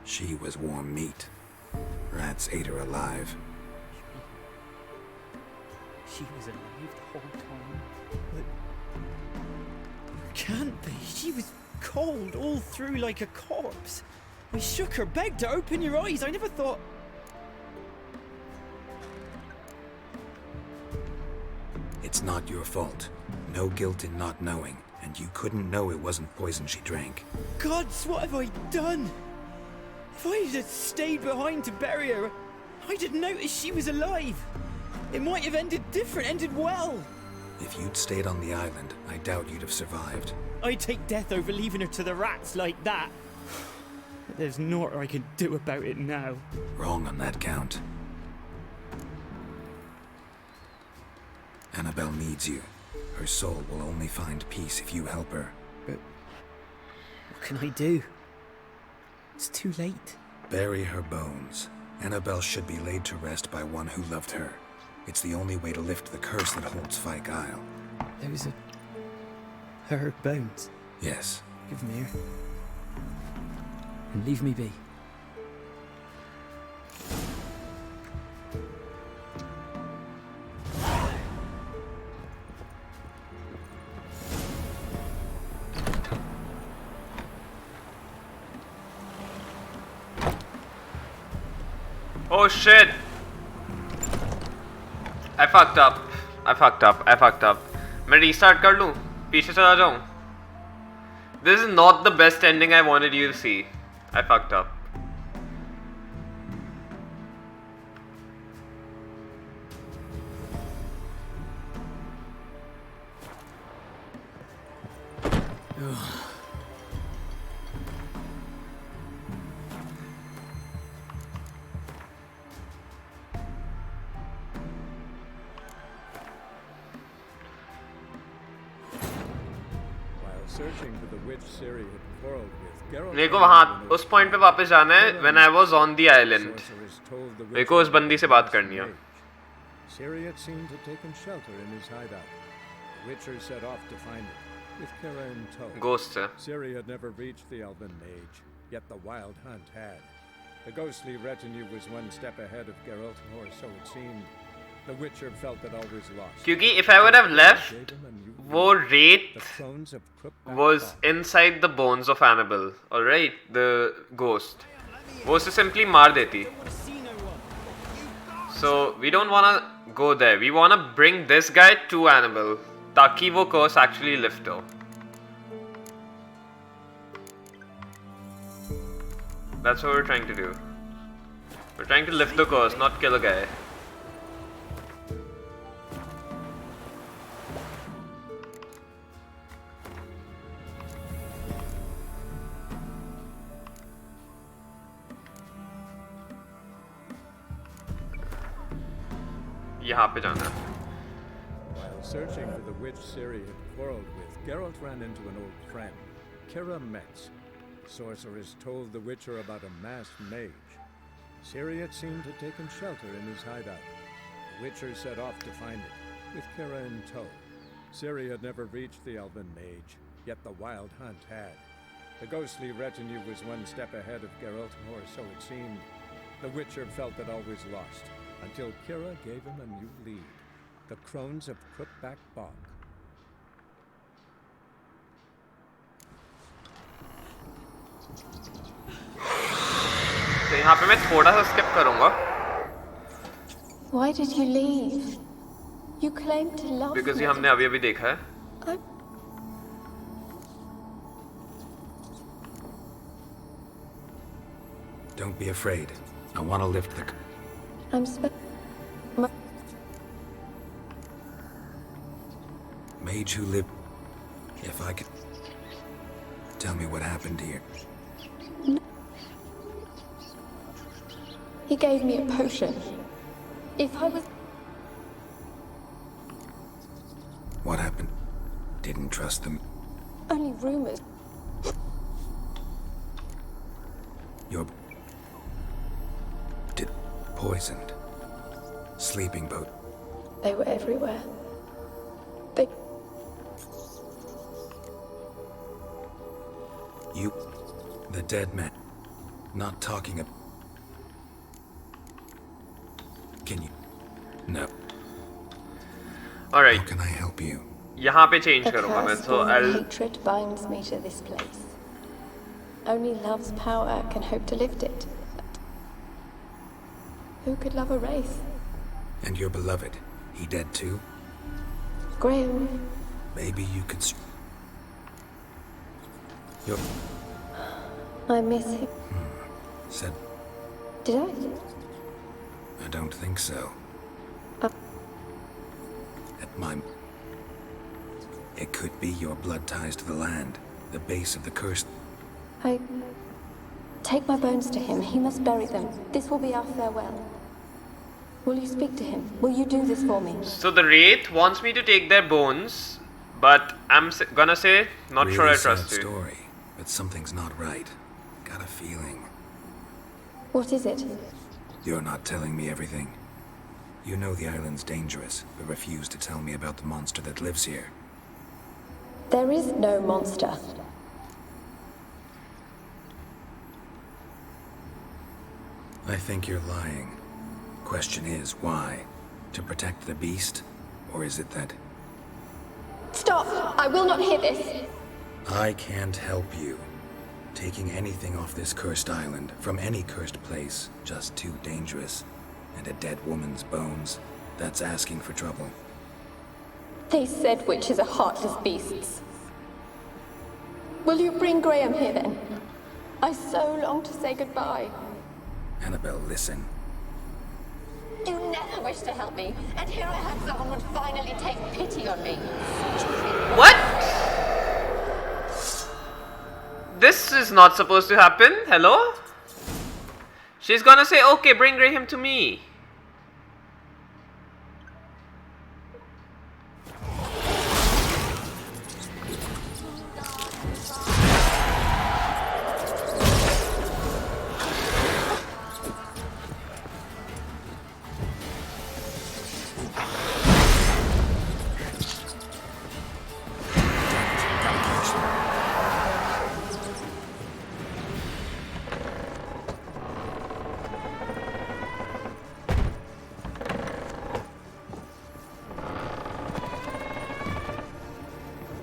She was warm meat. Rats ate her alive. She was alive the whole time? But... Can't be. She was cold all through like a corpse. I shook her, begged her, open your eyes. I never thought... It's not your fault. No guilt in not knowing, and you couldn't know it wasn't poison she drank. Gods, what have I done? If I had stayed behind to bury her, I'd have noticed she was alive. It might have ended different, ended well. If you'd stayed on the island, I doubt you'd have survived. I'd take death over leaving her to the rats like that. But there's naught I can do about it now. Wrong on that count. Annabelle needs you. Her soul will only find peace if you help her. But what can I do? It's too late. Bury her bones. Annabelle should be laid to rest by one who loved her. It's the only way to lift the curse that holds Fyke Isle. Those are her bones. Yes. Give them here. And leave me be. Oh shit! I fucked up. मैं restart कर लूँ? पीछे चला जाऊँ? This is not the best ending I wanted you to see. I fucked up. मेरे को वहाँ उस पॉइंट पे वापस जाना है when I was on the island. मेरे को उस बंदी से बात करनी है. Syria seemed to have taken shelter in his hideout. The Witcher set off to find it, with Kiera in tow. Ghosts, eh? Syria had never reached the elven mage, yet the wild hunt had. The ghostly retinue was one step ahead of Geralt, or so it seemed. The Witcher felt it always lost. क्योंकि if I would have left, वो wraith was inside the bones of Annabelle, alright, the ghost. वो उसे simply मार देती. So we don't wanna go there. We wanna bring this guy to Annabelle, ताकि वो curse actually lift हो. That's what we're trying to do. We're trying to lift the curse, not kill a guy. यहाँ पे जाना है. While searching for the witch Ciri had quarreled with, Geralt ran into an old friend, Kiera Metz. The sorceress told the Witcher about a masked mage. Ciri had seemed to have taken shelter in his hideout. The Witcher set off to find it, with Kiera in tow. Ciri had never reached the elven mage, yet the wild hunt had. The ghostly retinue was one step ahead of Geralt, or so it seemed. The Witcher felt it always lost, until Kiera gave him a new lead, the Crones of Crookback Bog. तो यहाँ पे मैं थोड़ा सा skip करूँगा. Why did you leave? You claimed to love me. Because ये हमने अभी देखा है. Don't be afraid. I want to lift the... I'm Mage who lived... If I could... Tell me what happened here. He gave me a potion. If I was... What happened? Didn't trust them. Only rumors. You're... Poisoned. Sleeping boat. They were everywhere. You... The dead man. Not talking about... Can you... No. Alright. How can I help you? यहाँ पे change करूँगा मैं, so I'll... Hatred binds me to this place. Only love's power can hope to lift it. Who could love a wraith? And your beloved, he dead too? Graham. Maybe you could... I miss him. Said... Did I? I don't think so. At my... It could be your blood ties to the land, the base of the curse. I... Take my bones to him. He must bury them. This will be our farewell. Will you speak to him? Will you do this for me? So the Wraith wants me to take their bones, but I'm gonna say, not really sure I sad trust you. Story, but something's not right. Got a feeling. What is it? You're not telling me everything. You know the island's dangerous, but refuse to tell me about the monster that lives here. There is no monster. I think you're lying. Question is, why? To protect the beast? Or is it that... Stop! I will not hear this! I can't help you. Taking anything off this cursed island, from any cursed place, just too dangerous. And a dead woman's bones, that's asking for trouble. They said witches are heartless beasts. Will you bring Graham here then? I so long to say goodbye. Annabelle, listen. You never wished to help me, and here I have someone would finally take pity on me. What? This is not supposed to happen. Hello? She's gonna say, okay, bring Graham to me.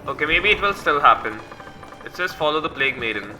Okay, maybe it will still happen. It says follow the Plague Maiden.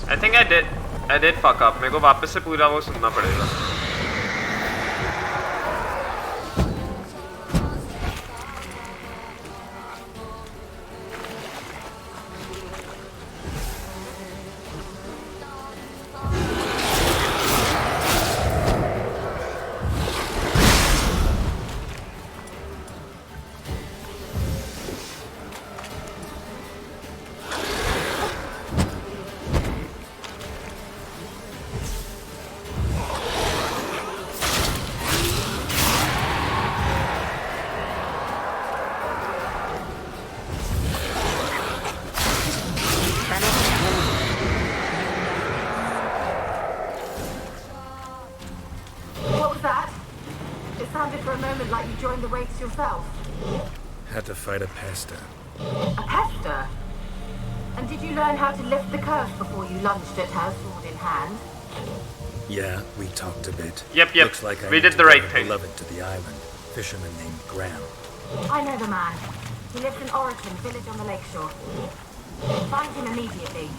I think I did fuck up. मेरे को वापस से पूरा वो सुनना पड़ेगा. Yourself? Had to fight a pester. A pester? And did you learn how to lift the curse before you lunged at her, sword in hand? Yeah, we talked a bit. Yep. Looks like we did the right thing. Beloved to the island, fisherman named Graham. I know the man. He lives in Oricon, village on the lakeshore. Find him immediately.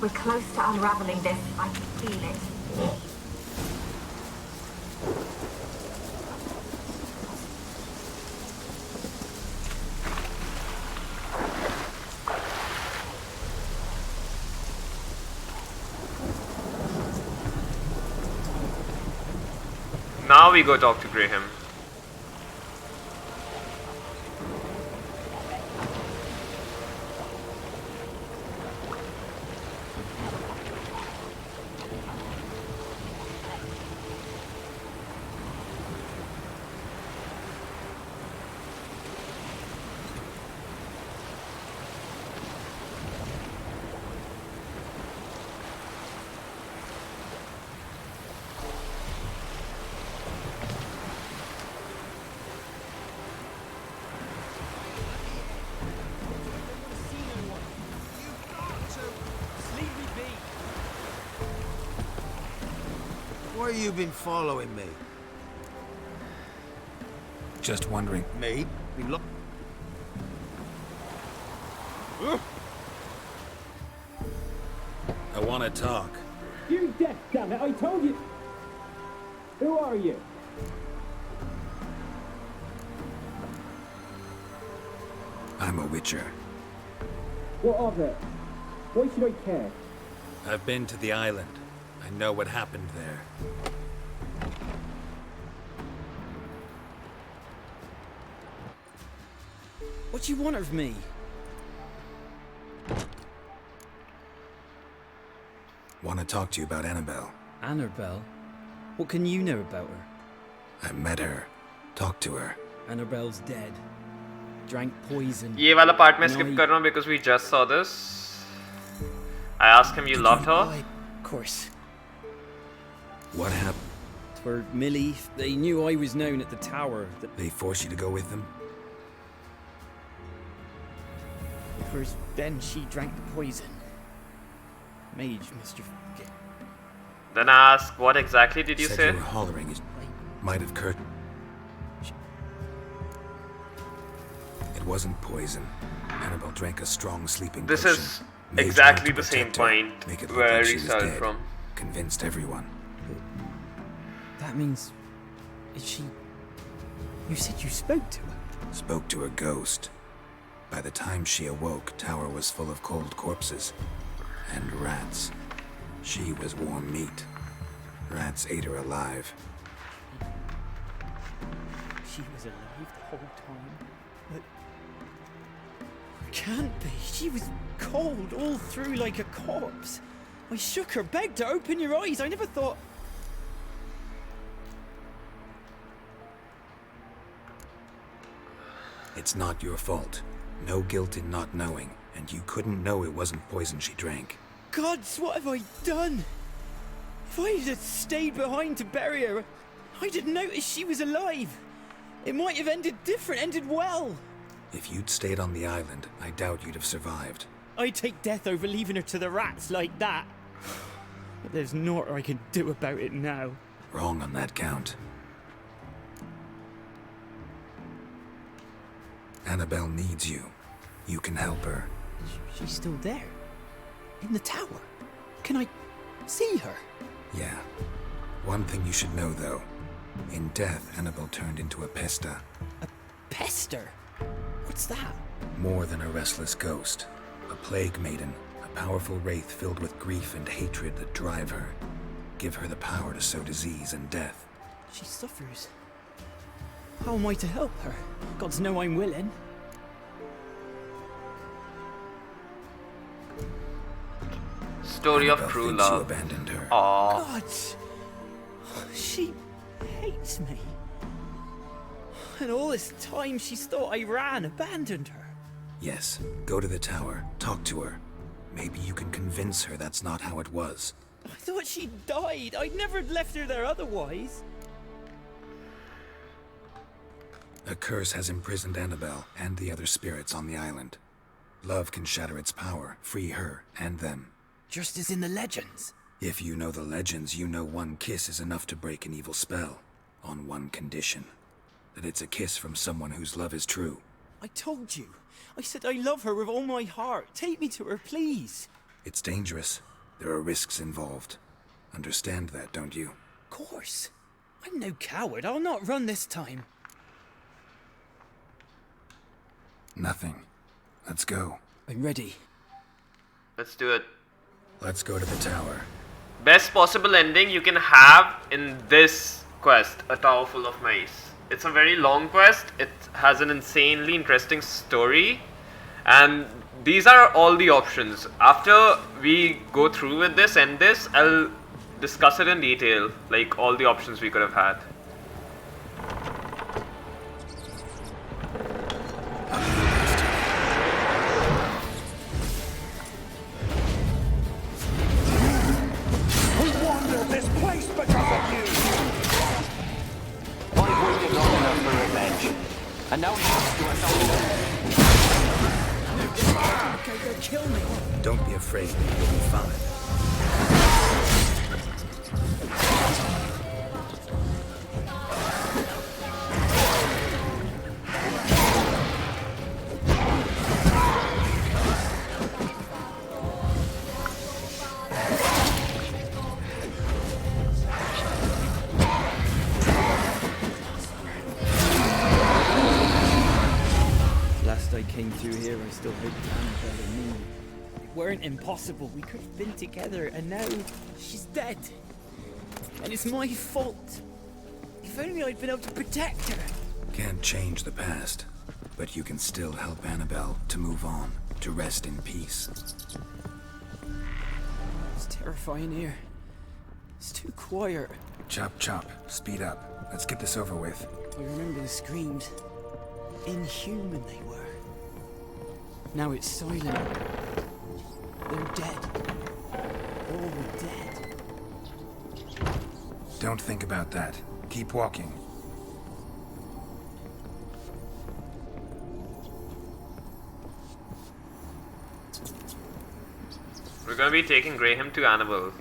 We're close to unraveling this. I can feel it. Now we go talk to Graham. sure you've been following me? Just wondering. Me? I want to talk. You deaf, damn it! I told you. Who are you? I'm a witcher. What of it? Why should I care? I've been to the island. I know what happened there. What do you want of me? Want to talk to you about Annabelle. Annabelle? What can you know about her? I met her. Talked to her. Annabelle's dead. Drank poison. ये वाला part मैं skip कर रहा हूँ because we just saw this. I asked him, you loved her? Of course. What happened? For Millie, they knew I was known at the tower. They forced you to go with them? First, then she drank the poison. Mage must have... Then I asked, what exactly did you Said say? You were hollering. It might have Kurt. It wasn't poison. Annabelle drank a strong sleeping This potion. is Mage exactly wanted the to same protect her, point make it look where like she he was started dead. from. Convinced everyone. That means... Is she... You said you spoke to her? Spoke to a ghost. By the time she awoke, Tower was full of cold corpses. And rats. She was warm meat. Rats ate her alive. She was alive the whole time? But... Can't be. She was cold all through like a corpse. I shook her, begged her, open your eyes. I never thought... It's not your fault. No guilt in not knowing, and you couldn't know it wasn't poison she drank. Gods, what have I done? If I had stayed behind to bury her, I didn't notice she was alive. It might have ended different, ended well. If you'd stayed on the island, I doubt you'd have survived. I'd take death over leaving her to the rats like that. But there's naught I can do about it now. Wrong on that count. Annabelle needs you. You can help her. She's still there. In the tower. Can I see her? Yeah. One thing you should know, though. In death, Annabelle turned into a pesta. A pester? What's that? More than a restless ghost. A plague maiden. A powerful wraith filled with grief and hatred that drive her. Give her the power to sow disease and death. She suffers. How am I to help her? Gods know I'm willing. Story of Annabelle true thinks you love. abandoned her. Aww. Gods! She hates me. And all this time she's thought I abandoned her. Yes, go to the tower, talk to her. Maybe you can convince her that's not how it was. I thought she died. I'd never left her there otherwise. A curse has imprisoned Annabelle and the other spirits on the island. Love can shatter its power, free her and them. Just as in the legends. If you know the legends, you know one kiss is enough to break an evil spell. On one condition. That it's a kiss from someone whose love is true. I told you. I said I love her with all my heart. Take me to her, please. It's dangerous. There are risks involved. Understand that, don't you? Of course. I'm no coward. I'll not run this time. Nothing. Let's go. I'm ready. Let's do it. Let's go to the tower. Best possible ending you can have in this quest, a tower full of mice. It's a very long quest. It has an insanely interesting story. And these are all the options. After we go through with this, end this, I'll discuss it in detail. Like all the options we could have had. And now he wants to do us. Okay, they'll kill me. Don't be afraid. You'll be fine. through here, I still hoped Annabelle and me. It weren't impossible. We could have been together, and now she's dead. And it's my fault. If only I'd been able to protect her. Can't change the past, but you can still help Annabelle to move on, to rest in peace. It's terrifying here. It's too quiet. Chop, chop. Speed up. Let's get this over with. I remember the screams. Inhuman they were. Now it's silent. They're dead. All dead. Don't think about that. Keep walking. We're gonna be taking Graham to Annabelle.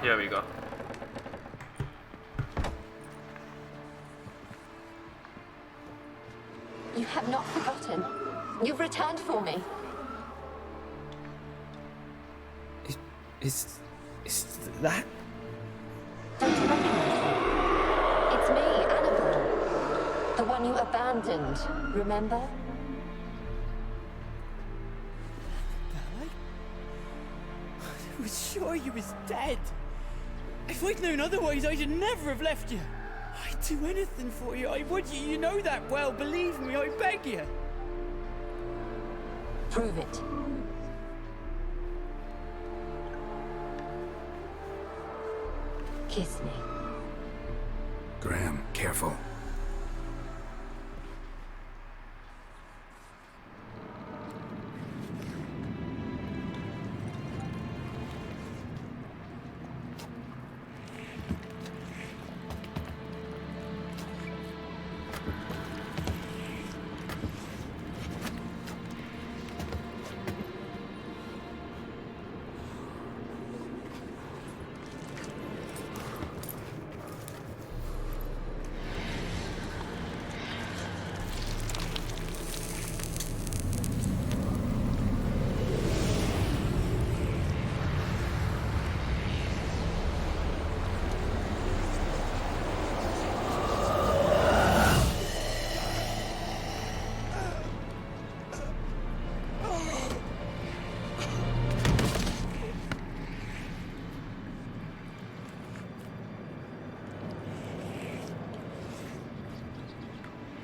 Here we go. You have not forgotten. You've returned for me. Is that? Don't you recognize me? It's me, Annabelle. The one you abandoned, remember? I was sure you was dead. If I'd known otherwise, I'd never have left you. I'd do anything for you. I would. You know that well. Believe me, I beg you. Prove it. Kiss me. Graham, careful.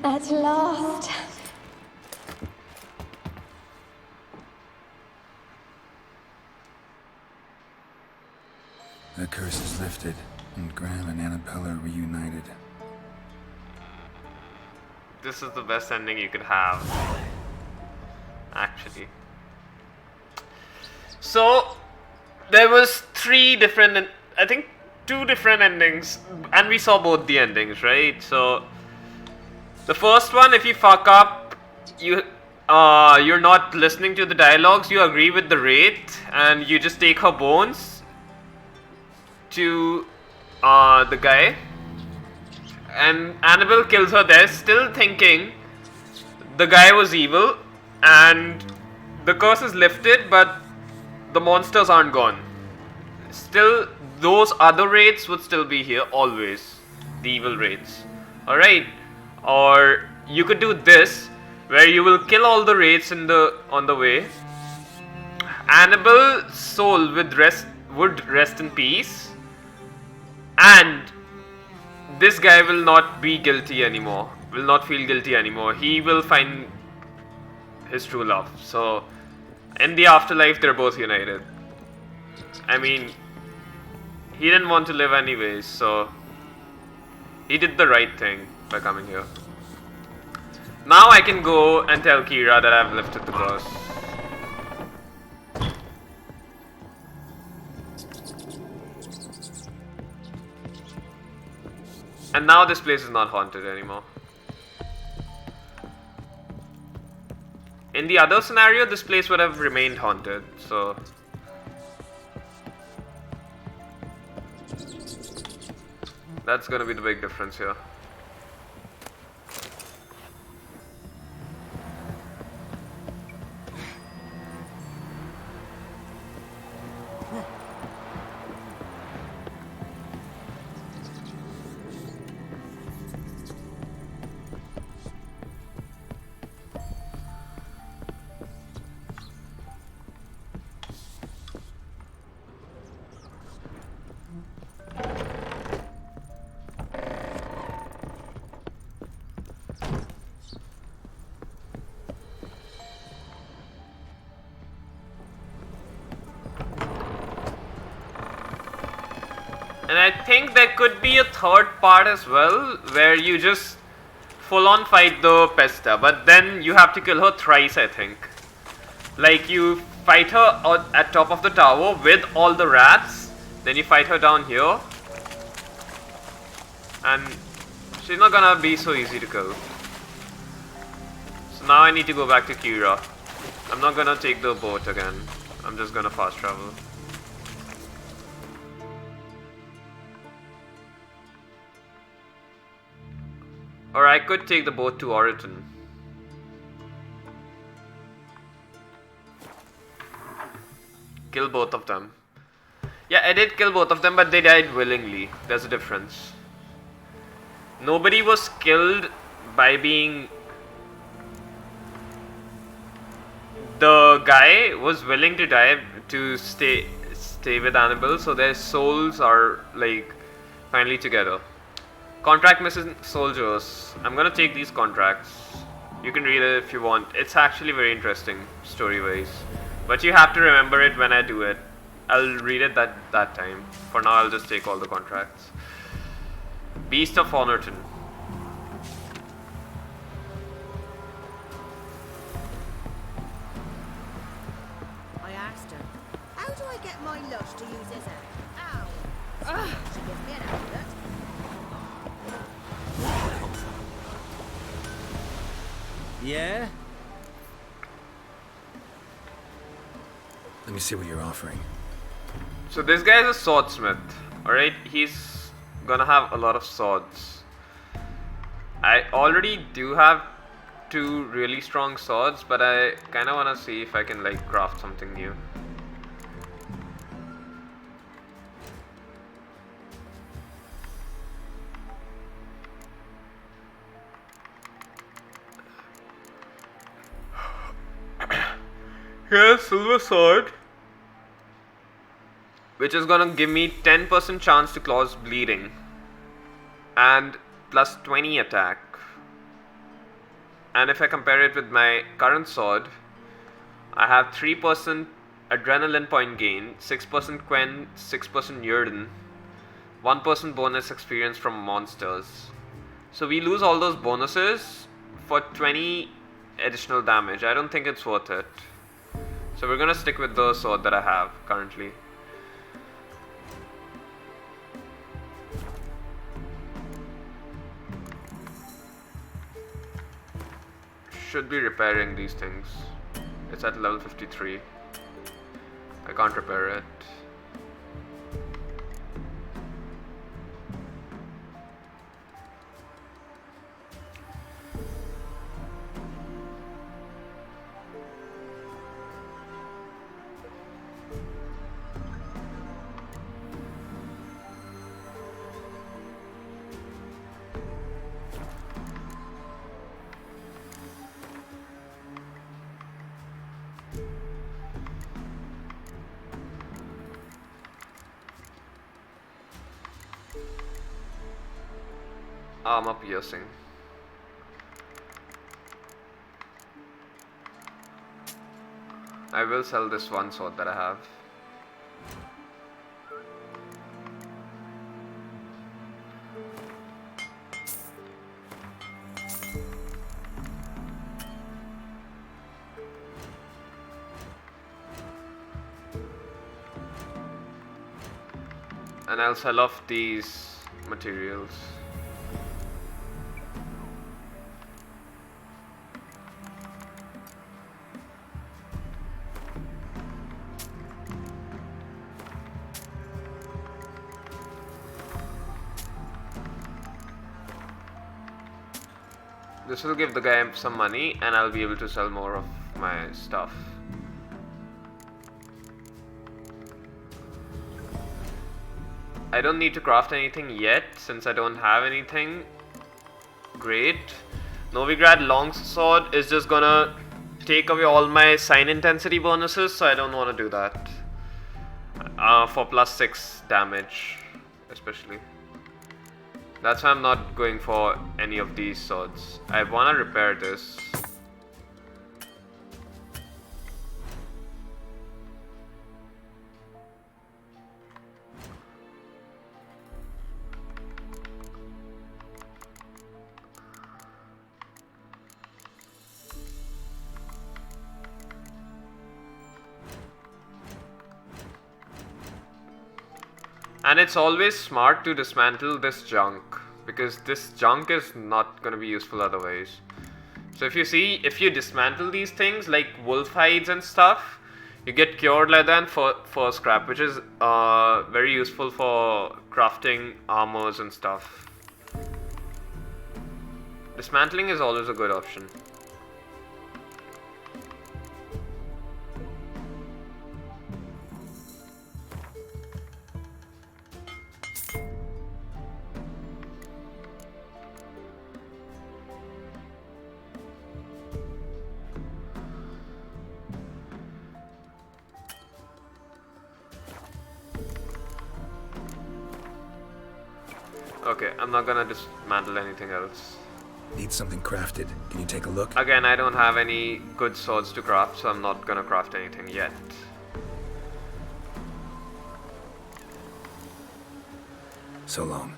At last. The curse is lifted, and Graham and Annabelle are reunited. This is the best ending you could have, actually. So there was three different, I think 2 different endings, and we saw both the endings, right? So the first one, if you fuck up, you're not listening to the dialogues, you agree with the wraith, and you just take her bones to the guy, and Annabelle kills her there, still thinking the guy was evil, and the curse is lifted, but the monsters aren't gone. Still, those other wraiths would still be here, always. The evil wraiths. Alright? Or you could do this, where you will kill all the wraiths on the way. Annabelle's soul would rest in peace, and this guy will not be guilty anymore. Will not feel guilty anymore. He will find his true love. So, in the afterlife, they're both united. I mean, he didn't want to live anyways, so he did the right thing by coming here. Now I can go and tell Kiera that I've lifted the curse. And now this place is not haunted anymore. In the other scenario, this place would have remained haunted, so... That's gonna be the big difference here. And I think there could be a third part as well, where you just full on fight the Pesta, but then you have to kill her thrice, I think. Like, you fight her at top of the tower with all the rats, then you fight her down here, and she's not gonna be so easy to kill. So now I need to go back to Kiera. I'm not gonna take the boat again, I'm just gonna fast travel. Or I could take the boat to Oriton. Kill both of them. Yeah, I did kill both of them, but they died willingly. There's a difference. Nobody was killed by being... The guy was willing to die to stay with Annabelle, so their souls are like finally together. Contract missing soldiers. I'm gonna take these contracts. You can read it if you want. It's actually very interesting story-wise. But you have to remember it when I do it. I'll read it that time. For now, I'll just take all the contracts. Beast of Honorton. I asked her, how do I get my lush to use this app? Ow! She gives me an outlet. Yeah? Let me see what you're offering. So this guy is a swordsmith, alright? He's gonna have a lot of swords. I already do have 2 really strong swords, but I kinda wanna see if I can like craft something new. Here's silver sword, which is gonna give me 10% chance to cause bleeding and plus 20 attack. And if I compare it with my current sword, I have 3% adrenaline point gain, 6% Quen, 6% Yrden, 1% bonus experience from monsters. So we lose all those bonuses for 20 additional damage. I don't think it's worth it. So we're gonna stick with the sword that I have currently. Should be repairing these things. It's at level 53. I can't repair it. Armor piercing. I will sell this one sword that I have. And I'll sell off these materials. This will give the guy some money and I'll be able to sell more of my stuff. I don't need to craft anything yet since I don't have anything. Great. Novigrad longsword is just gonna take away all my sign intensity bonuses, so I don't want to do that. For +6 damage, especially. That's why I'm not going for any of these swords. I want to repair this. And it's always smart to dismantle this junk, because this junk is not going to be useful otherwise. So if you dismantle these things like wolf hides and stuff, you get cured leather and fur scrap, which is very useful for crafting armors and stuff. Dismantling is always a good option. Okay, I'm not gonna dismantle anything else. Need something crafted. Can you take a look? Again, I don't have any good swords to craft, so I'm not gonna craft anything yet. So long.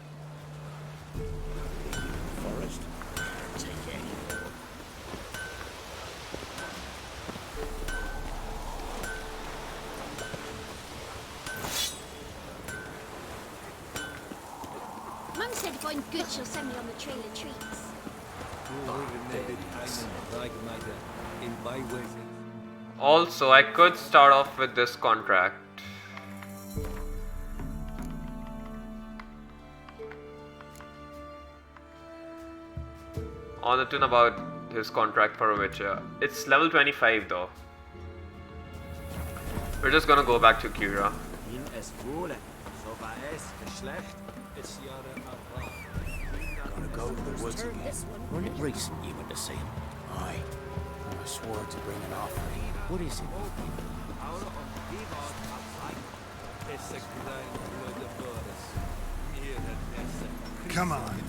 Forest. Take it. Mum said if I'm good, she'll send me on the trail of treats. Also, I could start off with this contract. On the tune about his contract for a witcher. It's level 25 though. We're just gonna go back to Kiera. Gonna go to the woods again. Wasn't it recent you went to see him? Aye. I swore to bring an offering. What is it? Come on.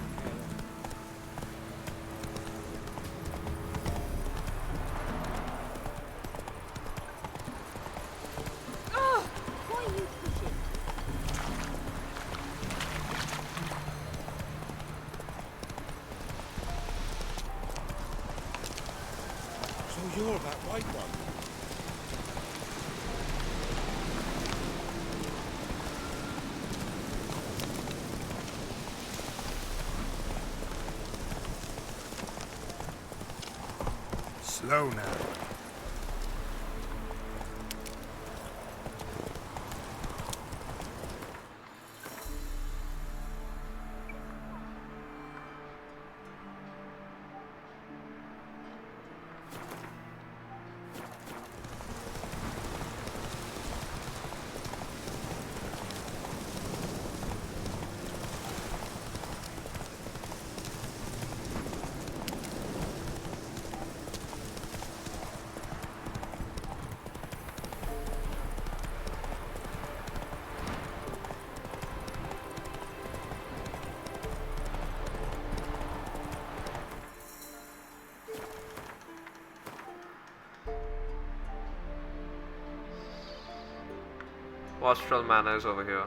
Oh, why are you pushing? So you're that white one? Slow now. Wastrel Manor is over here.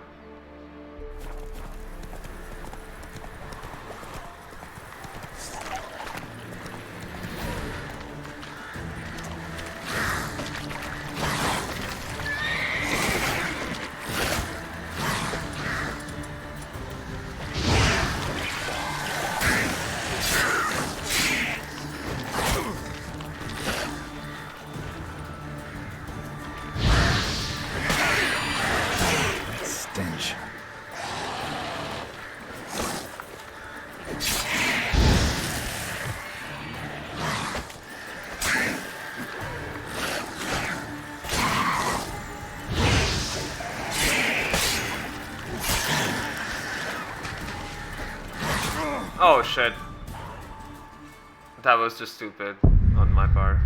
Stench. Oh shit. That was just stupid on my part.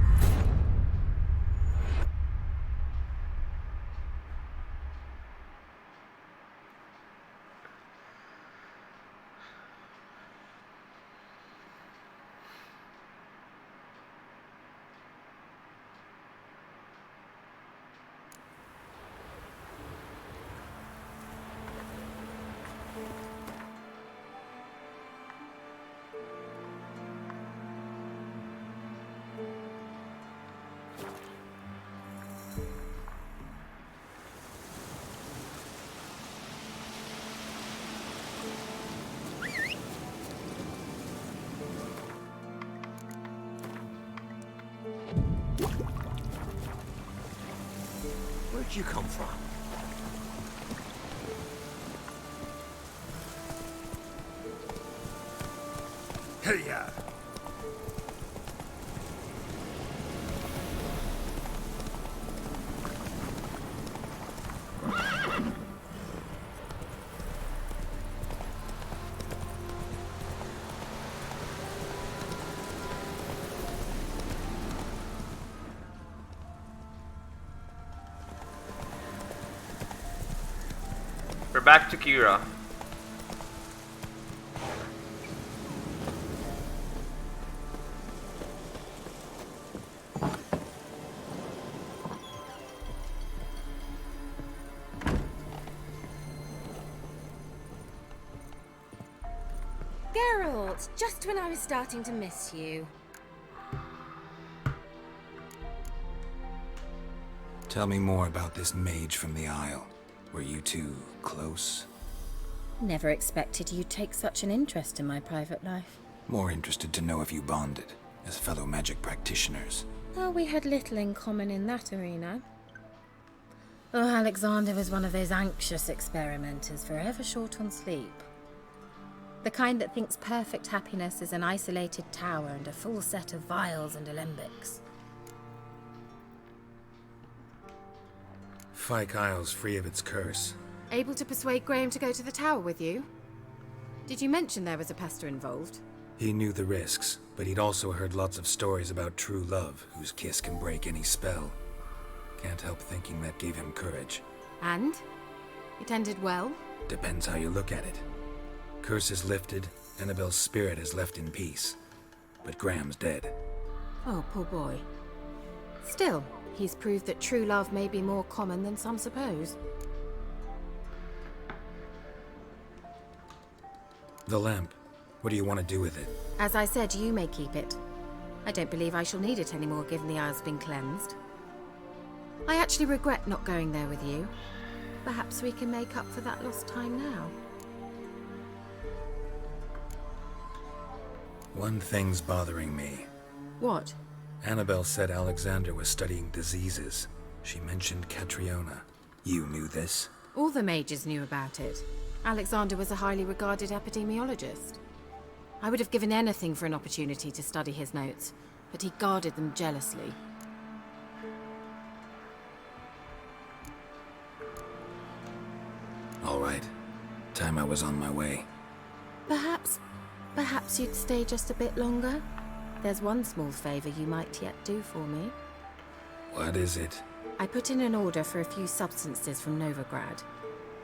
Where'd you come from? Hey-ya! We're back to Kiera. Geralt, just when I was starting to miss you. Tell me more about this mage from the Isle. Were you two close? Never expected you'd take such an interest in my private life. More interested to know if you bonded, as fellow magic practitioners. Oh, we had little in common in that arena. Oh, Alexander was one of those anxious experimenters, forever short on sleep. The kind that thinks perfect happiness is an isolated tower and a full set of vials and alembics. Fyke Isle's free of its curse. Able to persuade Graham to go to the tower with you? Did you mention there was a pester involved? He knew the risks, but he'd also heard lots of stories about true love, whose kiss can break any spell. Can't help thinking that gave him courage. And? It ended well? Depends how you look at it. Curse is lifted, Annabelle's spirit is left in peace. But Graham's dead. Oh, poor boy. Still, he's proved that true love may be more common than some suppose. The lamp. What do you want to do with it? As I said, you may keep it. I don't believe I shall need it anymore, given the Isle's been cleansed. I actually regret not going there with you. Perhaps we can make up for that lost time now. One thing's bothering me. What? Annabelle said Alexander was studying diseases. She mentioned Catriona. You knew this? All the mages knew about it. Alexander was a highly regarded epidemiologist. I would have given anything for an opportunity to study his notes, but he guarded them jealously. All right. Time I was on my way. Perhaps you'd stay just a bit longer? There's one small favor you might yet do for me. What is it? I put in an order for a few substances from Novigrad.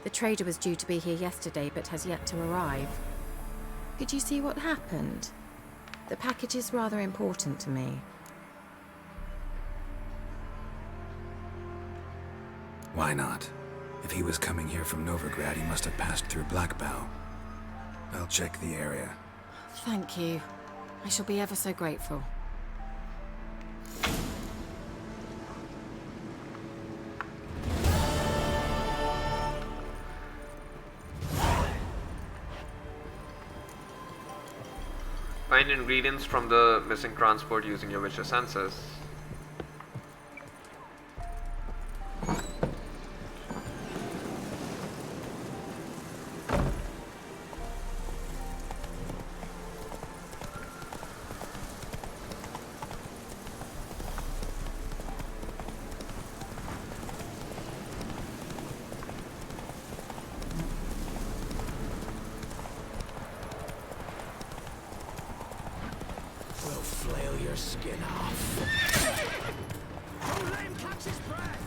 The trader was due to be here yesterday, but has yet to arrive. Could you see what happened? The package is rather important to me. Why not? If he was coming here from Novigrad, he must have passed through Blackbow. I'll check the area. Thank you. I shall be ever so grateful. Find ingredients from the missing transport using your Witcher senses. We'll flail your skin off. Don't let him catch his breath!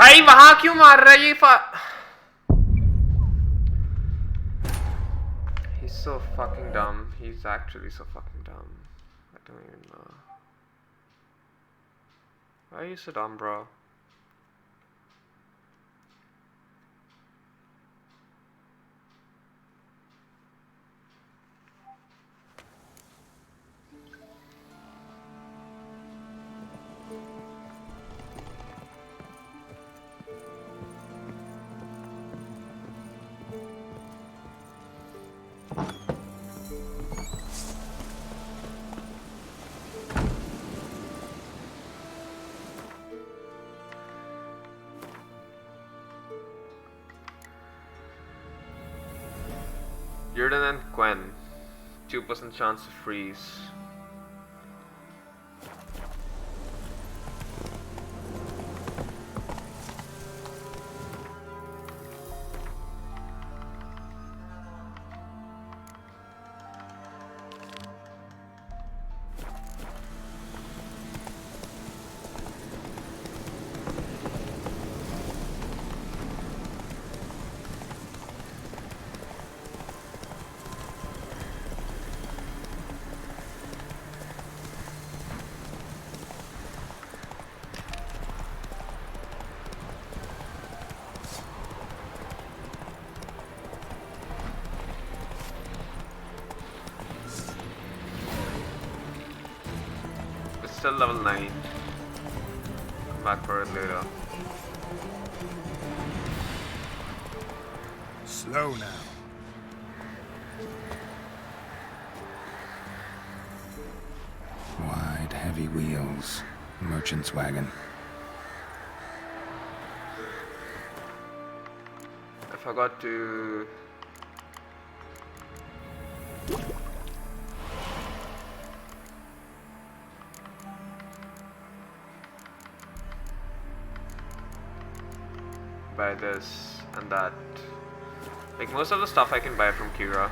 भाई वहां क्यों मार रहा है ये He's so fucking dumb. He's actually so fucking dumb. I don't even know. Why are you so dumb, bro? Jordan and Gwen, 2% chance to freeze. Still level 9. Come back for it later. Slow now. Wide, heavy wheels. Merchant's wagon. I forgot to... buy this and that. Like most of the stuff I can buy from Kiera.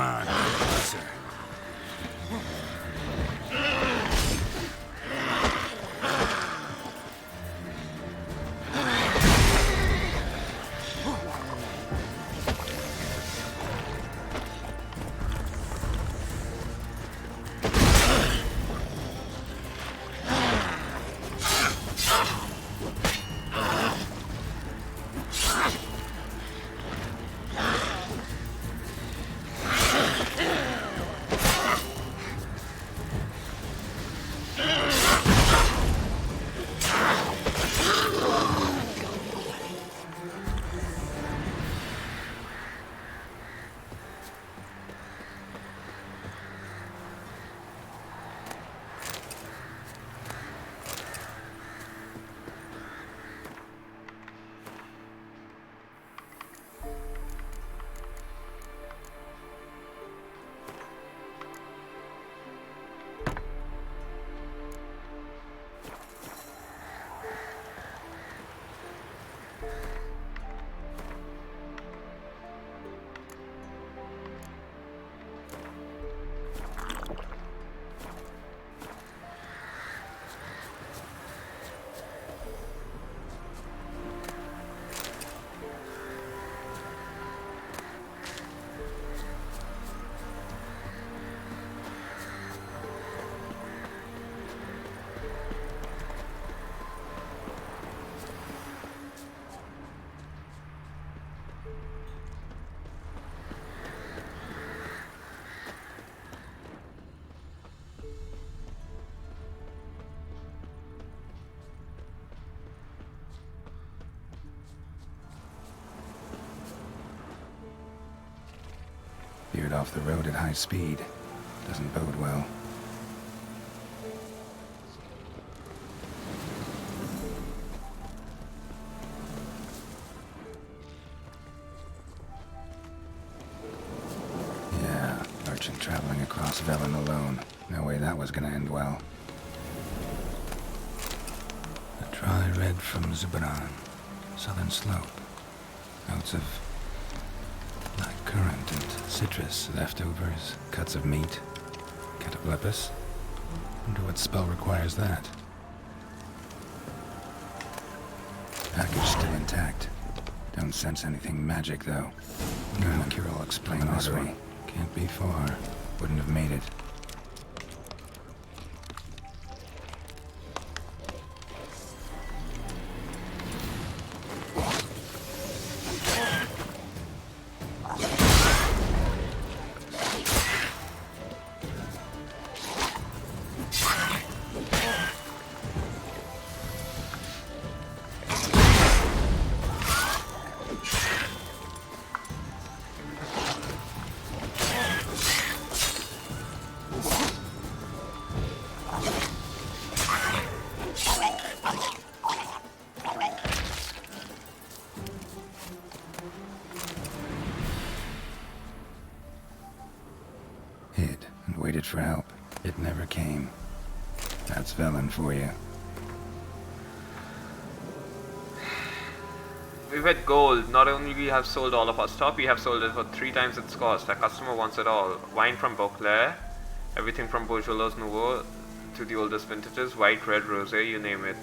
Come on, closer. Veered off the road at high speed. Doesn't bode well. Yeah, merchant traveling across Velen alone. No way that was gonna end well. A dry red from Zubaran. Southern slope. Notes of black currant and citrus, leftovers, cuts of meat. Cataplepis? Wonder what spell requires that. Package still intact. Don't sense anything magic, though. No, Kiera will explain this way. Can't be far. Wouldn't have made it. Hid and waited for help. It never came. That's Velen for you. We've had gold. Not only we have sold all of our stock, we have sold it for 3 times its cost. Our customer wants it all. Wine from Beauclair, everything from Beaujolais Nouveau to the oldest vintages, white, red, rosé, you name it.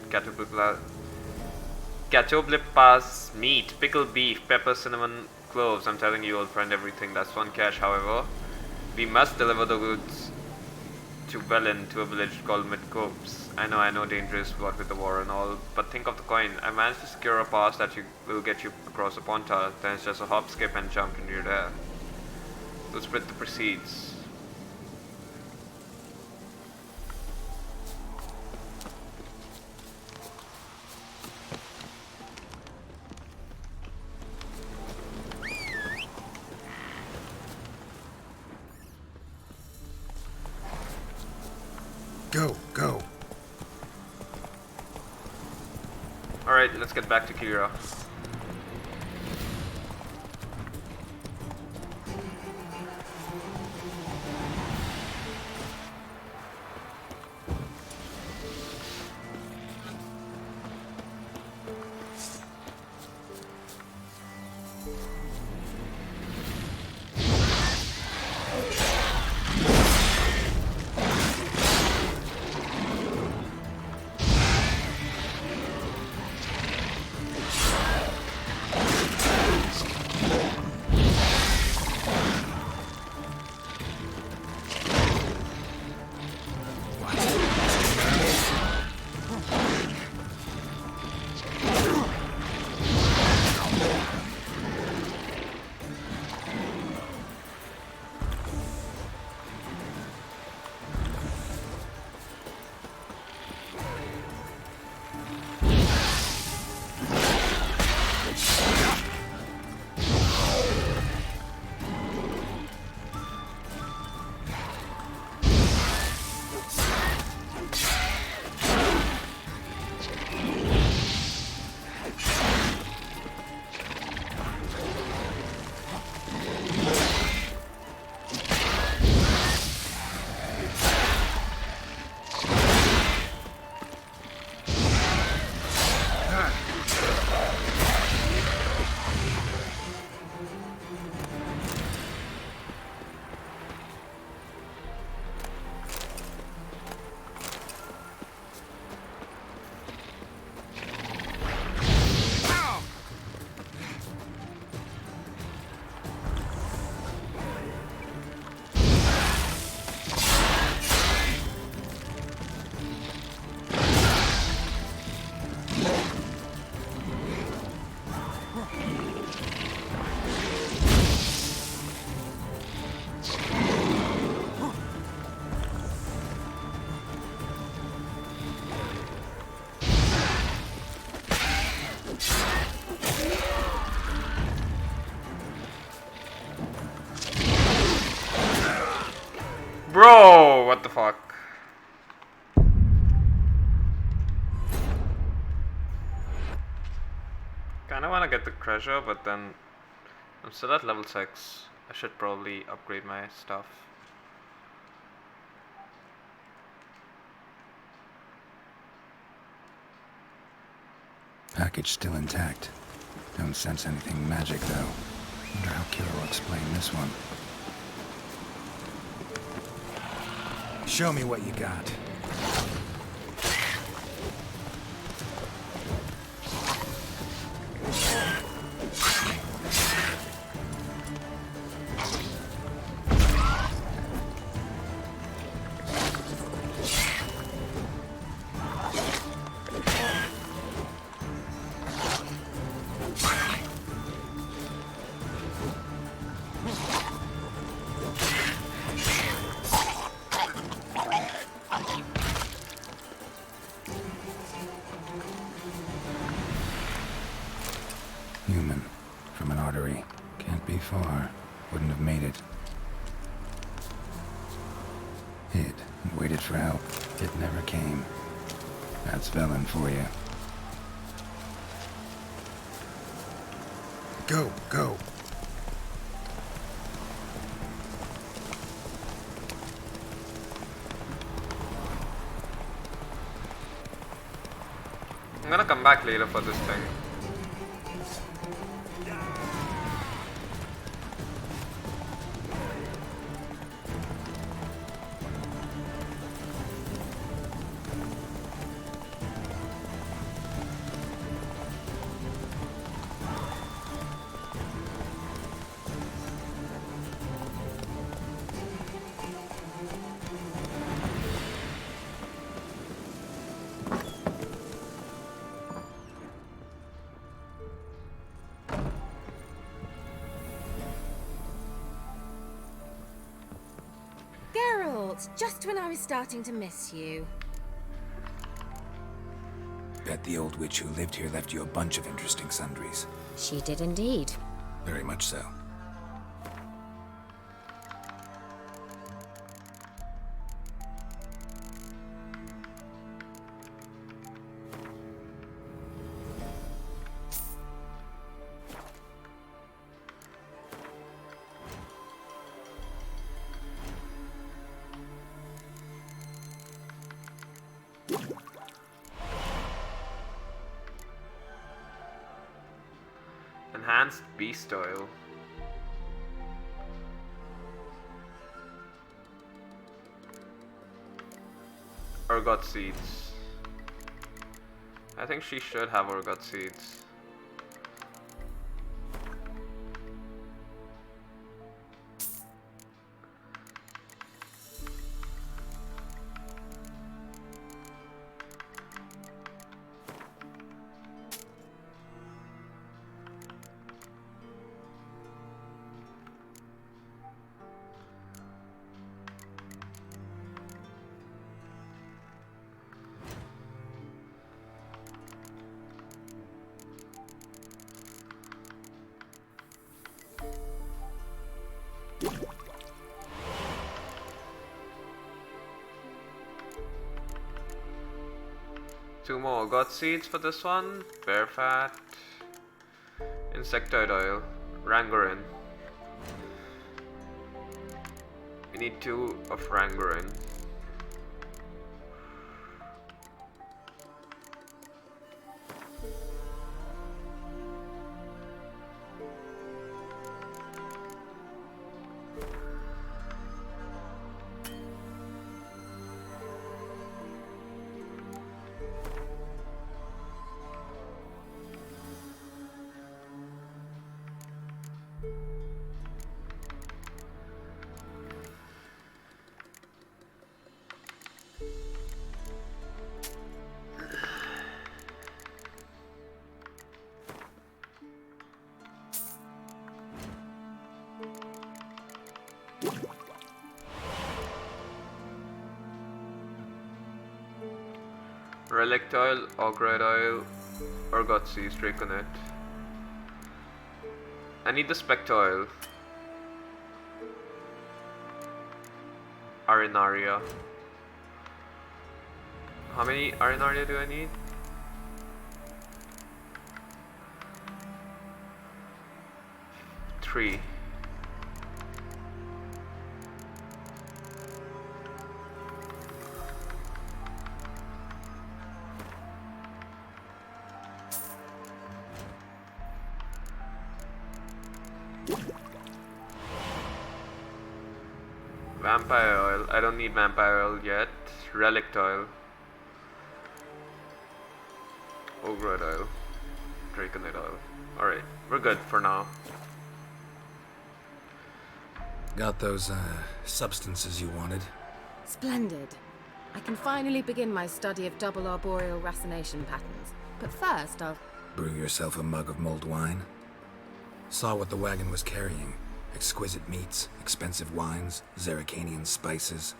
Catoblipas, meat, pickled beef, pepper, cinnamon, cloves. I'm telling you, old friend, everything. That's 1 cash, however. We must deliver the goods to Velen, to a village called Midcopes. I know, dangerous, what with the war and all, but think of the coin. I managed to secure a pass that will get you across the Ponta, then it's just a hop, skip and jump and you're there. So split the proceeds. Go. Alright, let's get back to Kiera. Bro, what the fuck? Kinda wanna get the treasure, but then I'm still at level 6. I should probably upgrade my stuff. Package still intact. Don't sense anything magic, though. Wonder how Kiera will explain this one. Show me what you got. Human. From an artery. Can't be far. Wouldn't have made it. Hid and waited for help. It never came. That's Velen for you. Go, go. I'm gonna come back later for this thing. Just when I was starting to miss you. Bet the old witch who lived here left you a bunch of interesting sundries. She did indeed. Very much so. Enhanced beast oil. Ergot seeds. I think she should have ergot seeds. Two more ergot seeds for this one. Bear fat. Insectoid oil. Rangorin. We need 2 of Rangorin. Relict oil, Ograde oil, ergot seeds, Draconet. I need the Spect oil. Arenaria. How many Arenaria do I need? 3. Vampire oil. I don't need vampire oil yet. Relict oil. Ogre oil. Draconite oil. Alright, we're good for now. Got those, substances you wanted? Splendid. I can finally begin my study of double arboreal racination patterns. But first, I'll... Brew yourself a mug of mulled wine? Saw what the wagon was carrying. Exquisite meats, expensive wines, Zerrikanian spices.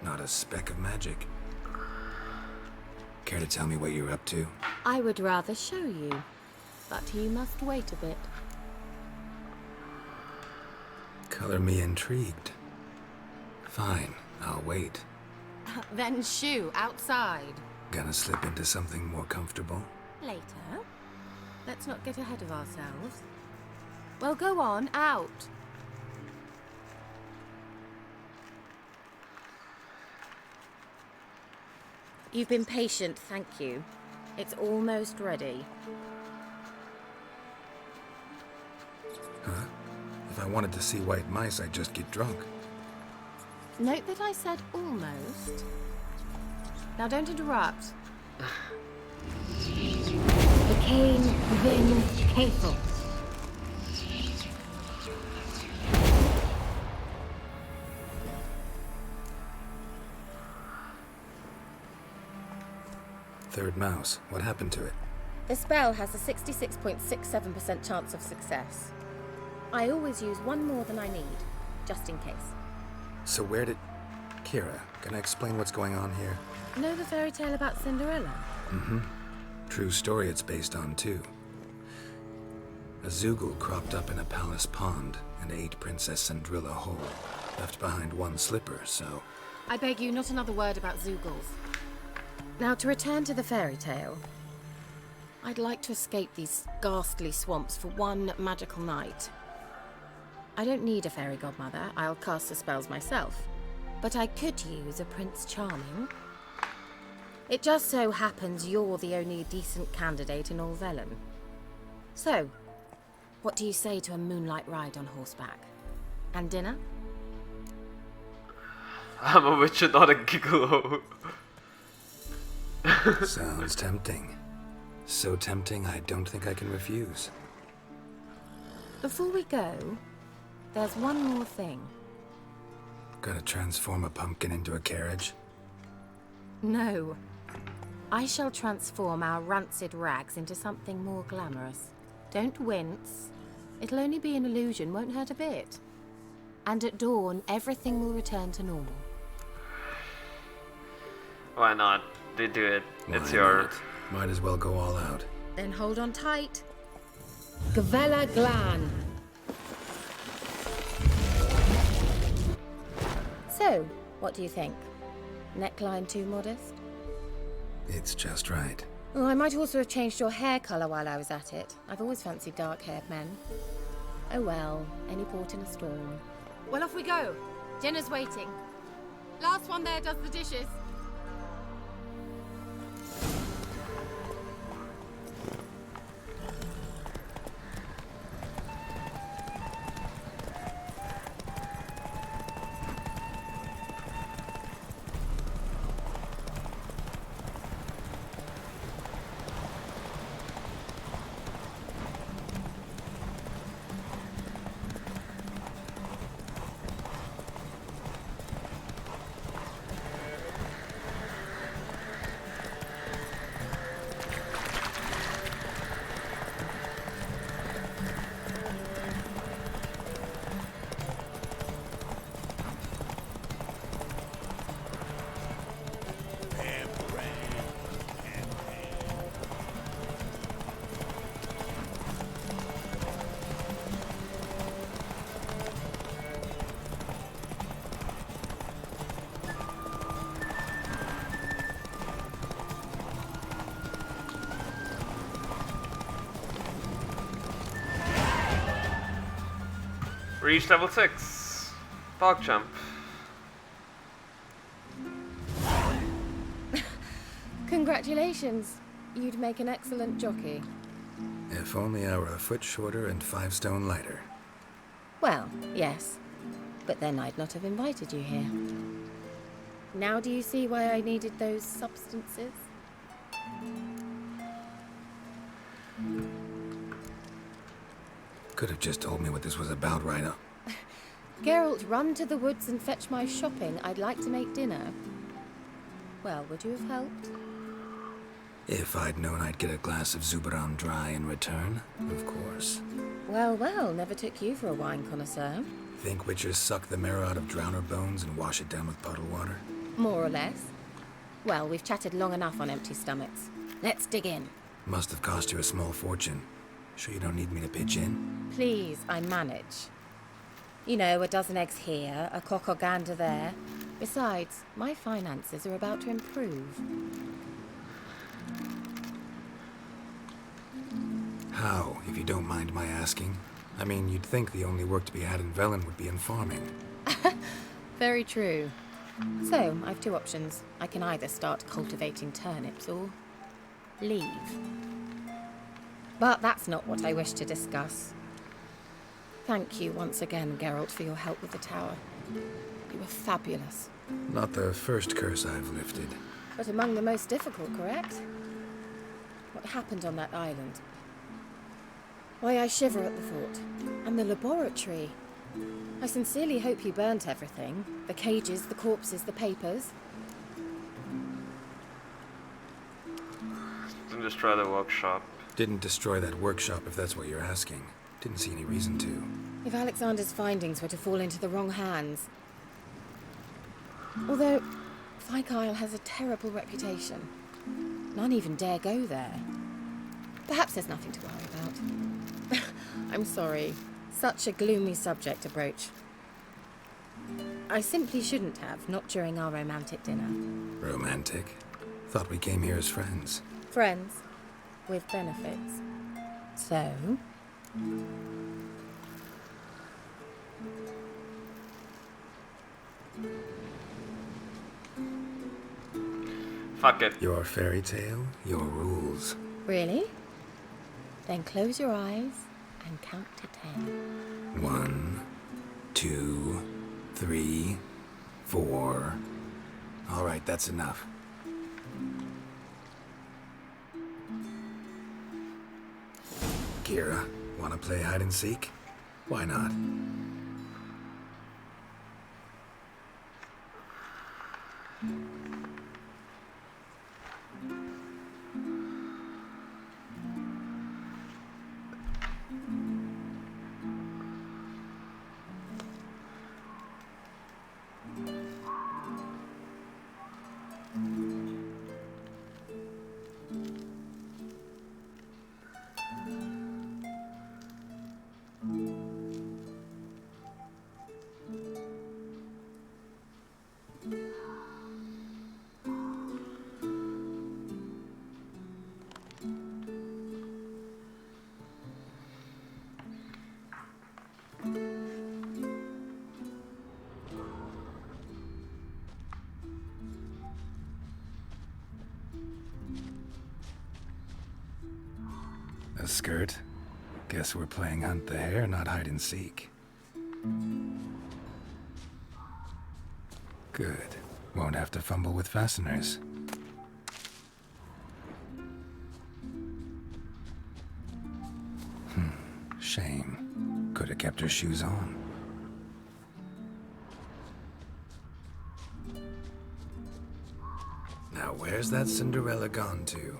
Not a speck of magic. Care to tell me what you're up to? I would rather show you, but you must wait a bit. Color me intrigued. Fine, I'll wait. Then shoo, outside. Gonna slip into something more comfortable? Later. Let's not get ahead of ourselves. Well, go on, out. You've been patient, thank you. It's almost ready. Huh? If I wanted to see white mice, I'd just get drunk. Note that I said almost. Now don't interrupt. The cane within castle. Third mouse. What happened to it? The spell has a 66.67% chance of success. I always use one more than I need, just in case. So where did... Kiera, can I explain what's going on here? Know the fairy tale about Cinderella? Mm-hmm. True story it's based on, too. A Zoogle cropped up in a palace pond and ate Princess Cinderella whole. Left behind one slipper, so... I beg you, not another word about Zoogles. Now, to return to the fairy tale. I'd like to escape these ghastly swamps for one magical night. I don't need a fairy godmother, I'll cast the spells myself. But I could use a Prince Charming. It just so happens you're the only decent candidate in all Vellum. So, what do you say to a moonlight ride on horseback? And dinner? I'm a witch and not a gigolo. Sounds tempting. So tempting, I don't think I can refuse. Before we go, there's one more thing. Gotta transform a pumpkin into a carriage? No. I shall transform our rancid rags into something more glamorous. Don't wince. It'll only be an illusion, won't hurt a bit. And at dawn, everything will return to normal. Why not? They do it. It's Why your... not? Might as well go all out. Then hold on tight. Gavella Glan. So, what do you think? Neckline too modest? It's just right. Oh, I might also have changed your hair colour while I was at it. I've always fancied dark-haired men. Oh well, any port in a storm. Well, off we go. Dinner's waiting. Last one there does the dishes. Reach level 6. Dog champ. Congratulations. You'd make an excellent jockey. If only I were a foot shorter and 5 stone lighter. Well, yes. But then I'd not have invited you here. Now do you see why I needed those substances? Could have just told me what this was about right up. Geralt, run to the woods and fetch my shopping. I'd like to make dinner. Well, would you have helped? If I'd known I'd get a glass of Zubaram dry in return, of course. Well, well, never took you for a wine connoisseur. Think witchers suck the marrow out of drowner bones and wash it down with puddle water? More or less. Well, we've chatted long enough on empty stomachs. Let's dig in. Must have cost you a small fortune. Sure you don't need me to pitch in? Please, I manage. You know, a dozen eggs here, a cock or gander there. Besides, my finances are about to improve. How, if you don't mind my asking? I mean, you'd think the only work to be had in Velen would be in farming. Very true. So, I've 2 options. I can either start cultivating turnips or leave. But that's not what I wish to discuss. Thank you once again, Geralt, for your help with the tower. You were fabulous. Not the first curse I've lifted. But among the most difficult, correct? What happened on that island? Why, I shiver at the thought. And the laboratory. I sincerely hope you burnt everything. The cages, the corpses, the papers. Didn't destroy the workshop. Didn't destroy that workshop, if that's what you're asking. Didn't see any reason to. If Alexander's findings were to fall into the wrong hands. Although, Fyke Isle has a terrible reputation. None even dare go there. Perhaps there's nothing to worry about. I'm sorry. Such a gloomy subject to broach. I simply shouldn't have, not during our romantic dinner. Romantic? Thought we came here as friends. Friends. With benefits. So? Fuck it. Your fairy tale, your rules. Really? Then close your eyes and count to 10. 1, 2, 3, 4. All right, that's enough. Kiera, wanna play hide and seek? Why not? A skirt? Guess we're playing hunt the hare, not hide and seek. Good. Won't have to fumble with fasteners. Shame. Could have kept her shoes on. Now where's that Cinderella gone to?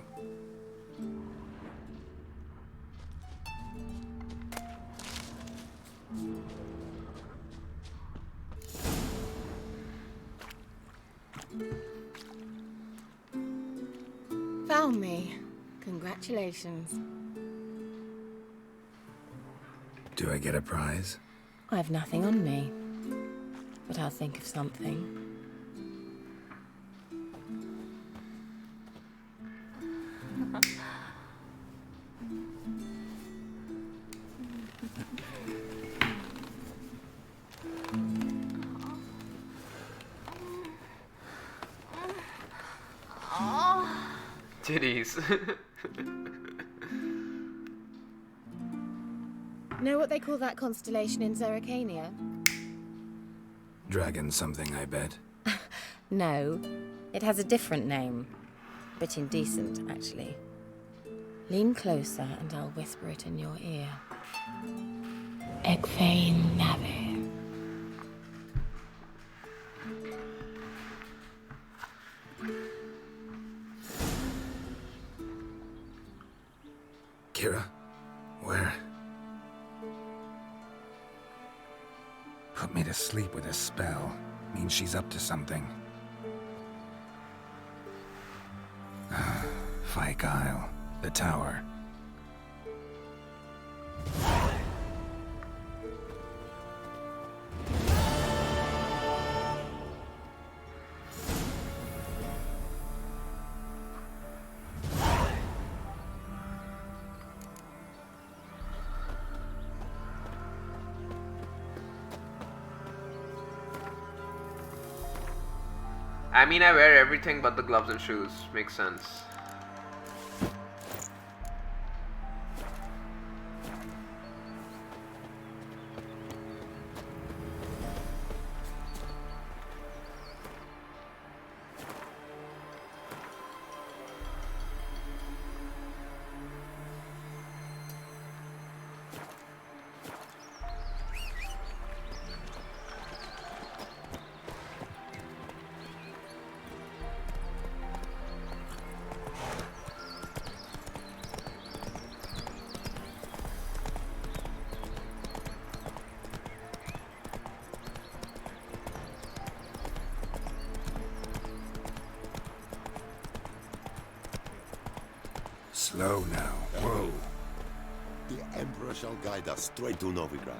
Found me. Congratulations. Do I get a prize? I have nothing on me, but I'll think of something. Titties. Know what they call that constellation in Zerrikania? Dragon something, I bet. No, it has a different name. Bit indecent, actually. Lean closer and I'll whisper it in your ear. Egfain Nave. Kiera? Where? Put me to sleep with a spell. Means she's up to something. Fyke Isle. The tower. I mean, I wear everything but the gloves and shoes. Makes sense. Slow now. Whoa. The Emperor shall guide us straight to Novigrad.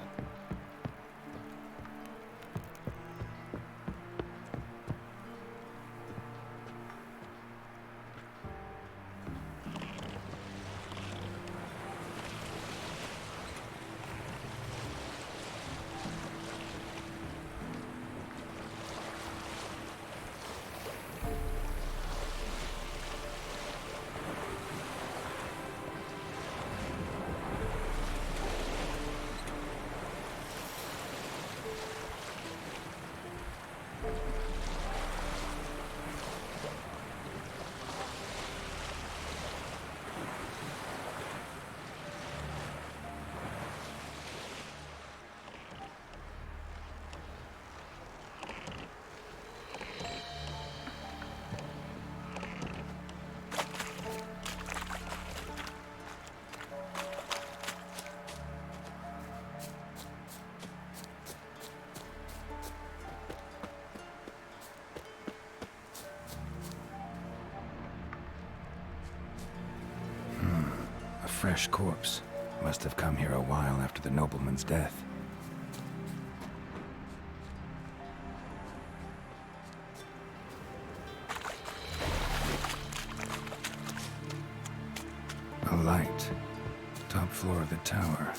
Fresh corpse. Must have come here a while after the nobleman's death. A light. Top floor of the tower.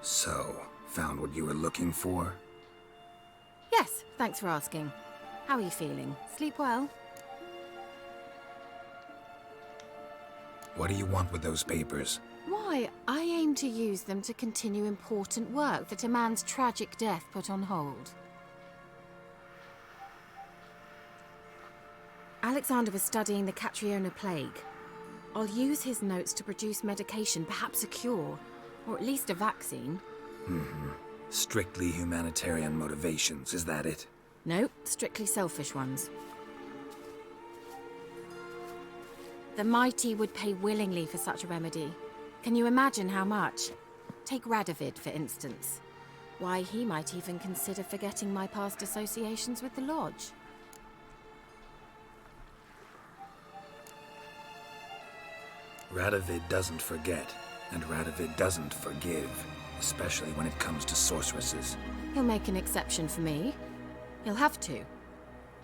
So, found what you were looking for? Yes, thanks for asking. How are you feeling? Sleep well? What do you want with those papers? Why, I aim to use them to continue important work that a man's tragic death put on hold. Alexander was studying the Catriona plague. I'll use his notes to produce medication, perhaps a cure, or at least a vaccine. Strictly humanitarian motivations, is that it? No, strictly selfish ones. The mighty would pay willingly for such a remedy. Can you imagine how much? Take Radovid, for instance. Why, he might even consider forgetting my past associations with the Lodge. Radovid doesn't forget, and Radovid doesn't forgive, especially when it comes to sorceresses. He'll make an exception for me. He'll have to.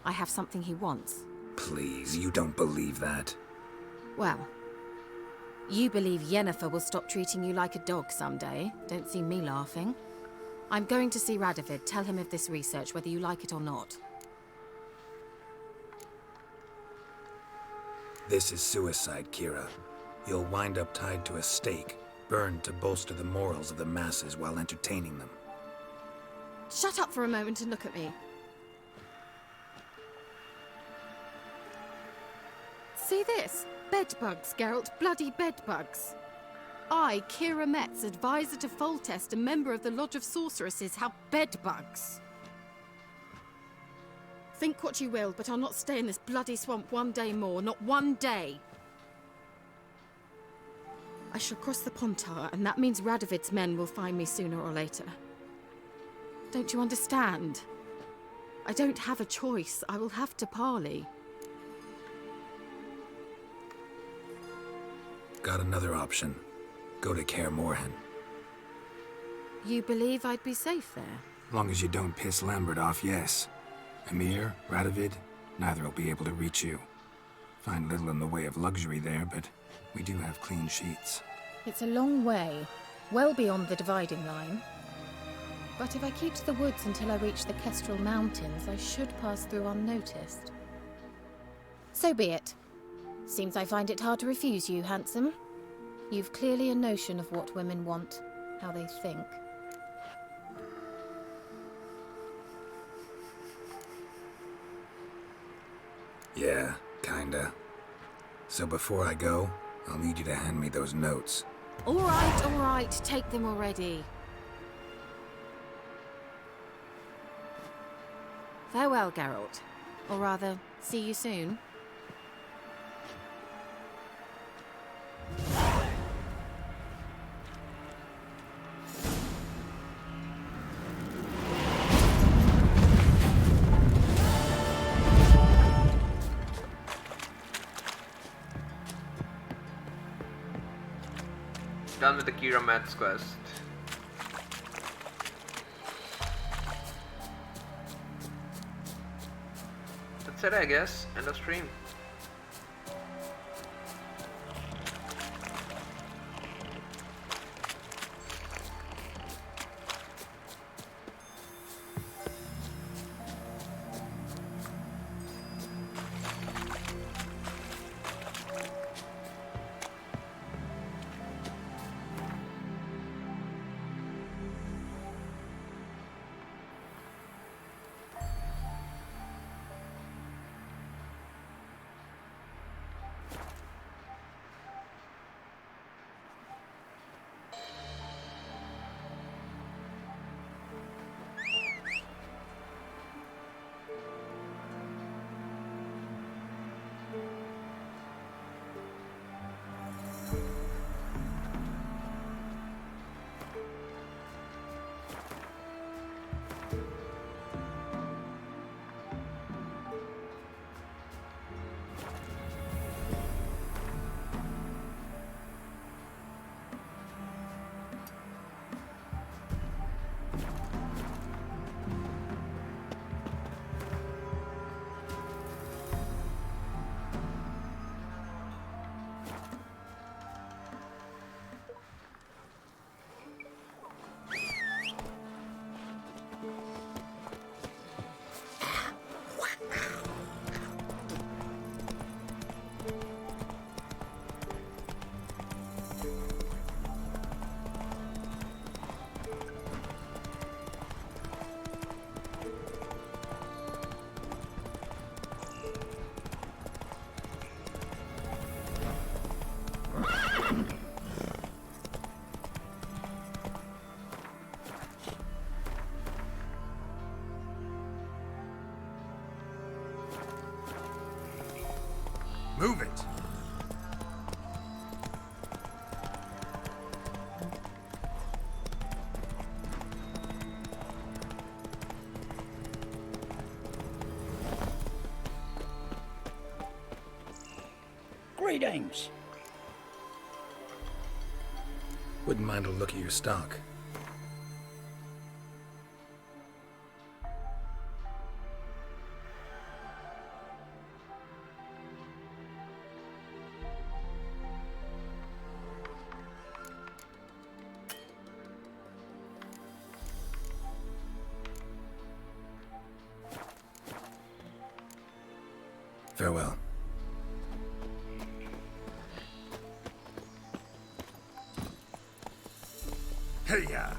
I have something he wants. Please, you don't believe that. Well, you believe Yennefer will stop treating you like a dog someday. Don't see me laughing. I'm going to see Radovid, tell him of this research, whether you like it or not. This is suicide, Kiera. You'll wind up tied to a stake, burned to bolster the morals of the masses while entertaining them. Shut up for a moment and look at me. See this? Bedbugs, Geralt. Bloody bedbugs. I, Kiera Metz, advisor to Foltest, a member of the Lodge of Sorceresses, have bedbugs. Think what you will, but I'll not stay in this bloody swamp one day more. Not one day. I shall cross the Pontar, and that means Radovid's men will find me sooner or later. Don't you understand? I don't have a choice. I will have to parley. Got another option. Go to Kaer Morhen. You believe I'd be safe there? Long as you don't piss Lambert off, yes. Emir, Radovid, neither will be able to reach you. Find little in the way of luxury there, but we do have clean sheets. It's a long way, well beyond the dividing line. But if I keep to the woods until I reach the Kestrel Mountains, I should pass through unnoticed. So be it. Seems I find it hard to refuse you, handsome. You've clearly a notion of what women want, how they think. Yeah, kinda. So before I go, I'll need you to hand me those notes. All right, take them already. Farewell, Geralt. Or rather, see you soon. Done with the Kiera Metz quest. That's it, I guess. End of stream. Move it! Greetings. Wouldn't mind a look at your stock. Farewell. Hey-ya!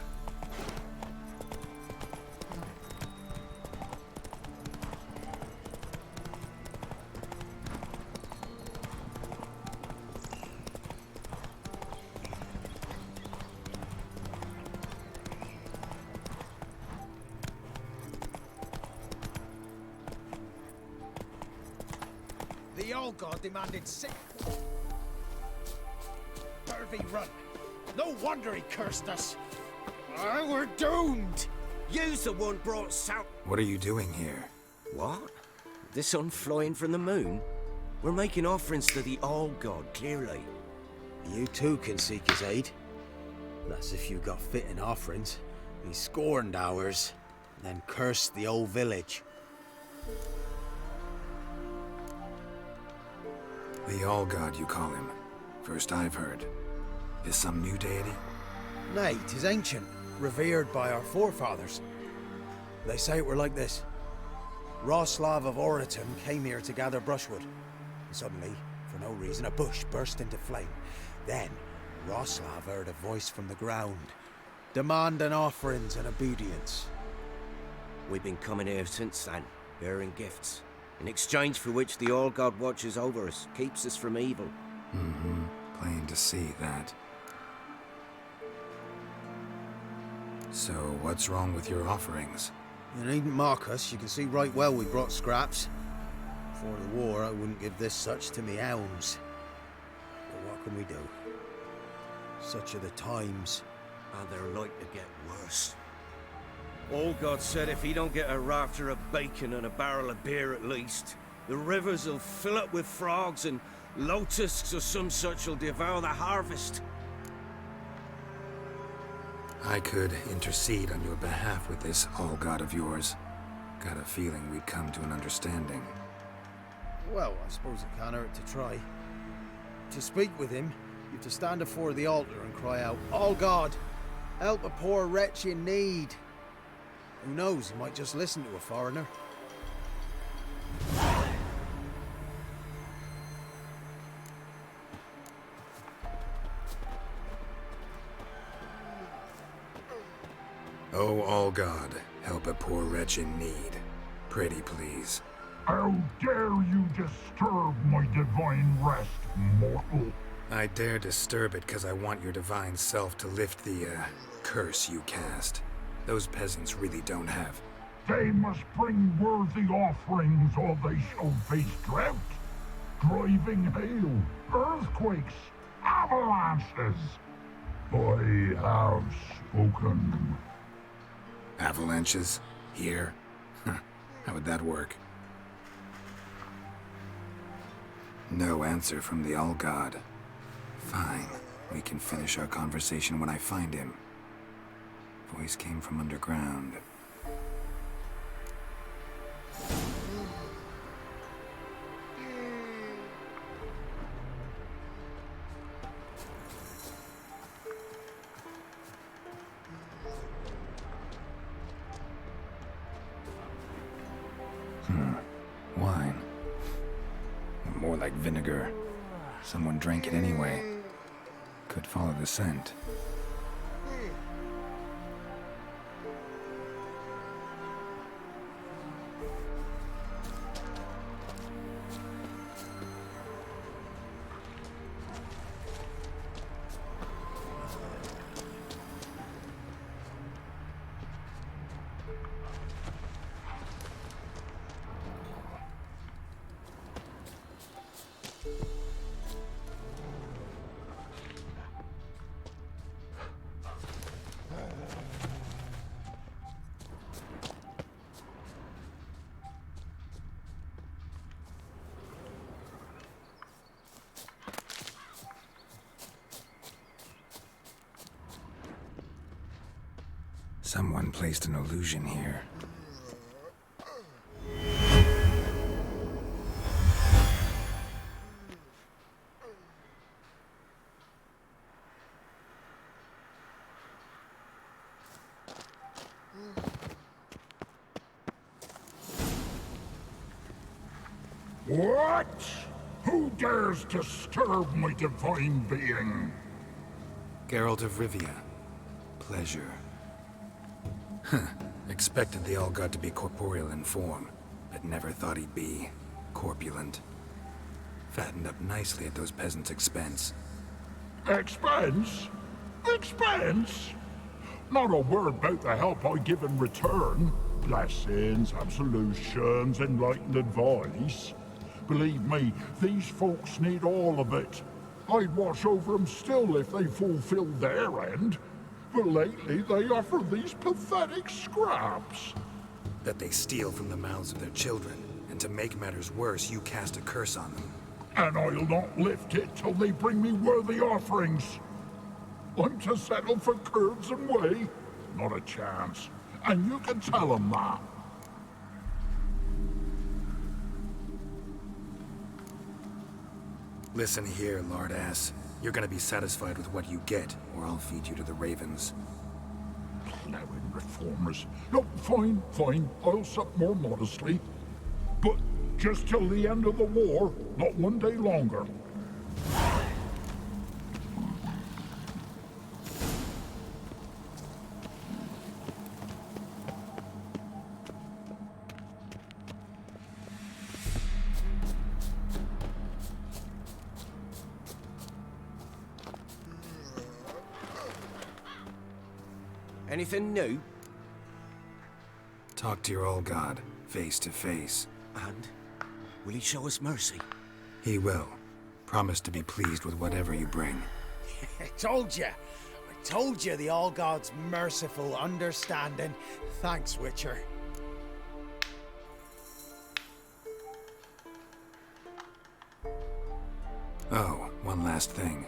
The old god demanded six. Pervy run. No wonder he cursed us. We're doomed. You's the one brought South. What are you doing here? What? The sun flying from the moon? We're making offerings to the old god, clearly. You too can seek his aid. That's if you got fitting offerings. He scorned ours, then cursed the old village. The All-God, you call him. First I've heard. Is some new deity? Nay, 'tis ancient, revered by our forefathers. They say it were like this. Roslav of Oriton came here to gather brushwood. And suddenly, for no reason, a bush burst into flame. Then, Roslav heard a voice from the ground, demanding offerings and obedience. We've been coming here since then, bearing gifts, in exchange for which the All-God watches over us, keeps us from evil. Mm-hmm. Plain to see that. So, what's wrong with your offerings? You needn't mock us. You can see right well we brought scraps. Before the war, I wouldn't give this such to me hounds. But what can we do? Such are the times. And they're like to get worse. All God said if he don't get a rafter of bacon and a barrel of beer at least, the rivers will fill up with frogs and locusts or some such will devour the harvest. I could intercede on your behalf with this All-God of yours. Got a feeling we'd come to an understanding. Well, I suppose it can't hurt to try. To speak with him, you have to stand before the altar and cry out, "All God, help a poor wretch in need." Who knows, he might just listen to a foreigner. Oh, All-God, help a poor wretch in need. Pretty please. How dare you disturb my divine rest, mortal? I dare disturb it because I want your divine self to lift the, curse you cast. Those peasants really don't have. They must bring worthy offerings or they shall face drought, driving hail, earthquakes, avalanches. I have spoken. Avalanches? Here? How would that work? No answer from the All-God. Fine. We can finish our conversation when I find him. Voice came from underground. Wine. More like vinegar. Someone drank it anyway. Could follow the scent. Someone placed an illusion here. What? Who dares disturb my divine being? Geralt of Rivia. Pleasure. Huh. Expected the All-God to be corporeal in form, but never thought he'd be corpulent. Fattened up nicely at those peasants' expense. Expense? Expense? Not a word about the help I give in return. Blessings, absolutions, enlightened advice. Believe me, these folks need all of it. I'd watch over them still if they fulfilled their end. But lately they offer these pathetic scraps. That they steal from the mouths of their children, and to make matters worse, you cast a curse on them. And I'll not lift it till they bring me worthy offerings. I'm to settle for curds and whey? Not a chance. And you can tell them that. Listen here, lard ass. You're gonna be satisfied with what you get, or I'll feed you to the ravens. Plowing reformers. No, fine, fine. I'll sup more modestly. But just till the end of the war, not one day longer. Anything new? Talk to your All-God, face to face. And? Will he show us mercy? He will. Promise to be pleased with whatever you bring. I told you the All-God's merciful, understanding. Thanks, Witcher. Oh, one last thing.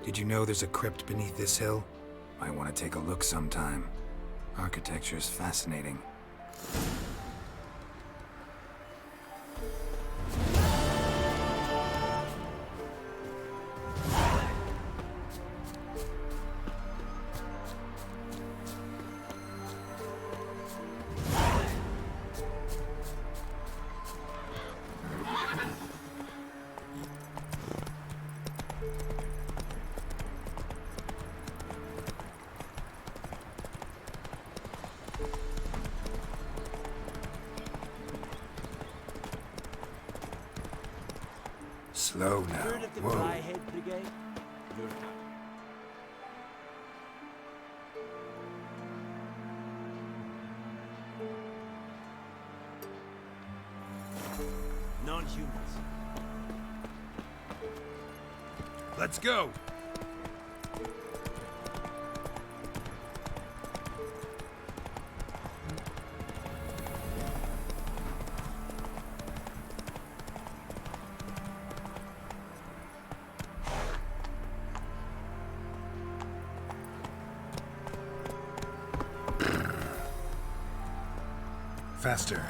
Did you know there's a crypt beneath this hill? Might want to take a look sometime. Architecture's fascinating. Slow now. Heard of the Whoa. Dryhead Brigade? You're non-humans. Let's go! Faster.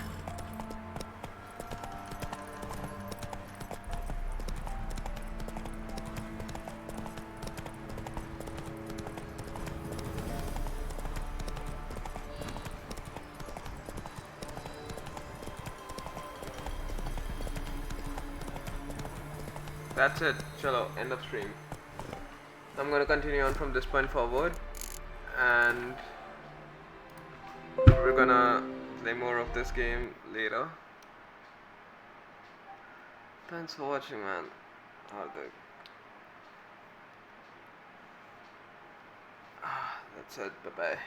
That's it. Chalo, end of stream. I'm gonna continue on from this point forward, and we're gonna play more of this game later. Thanks for watching, man. That's it. Bye bye.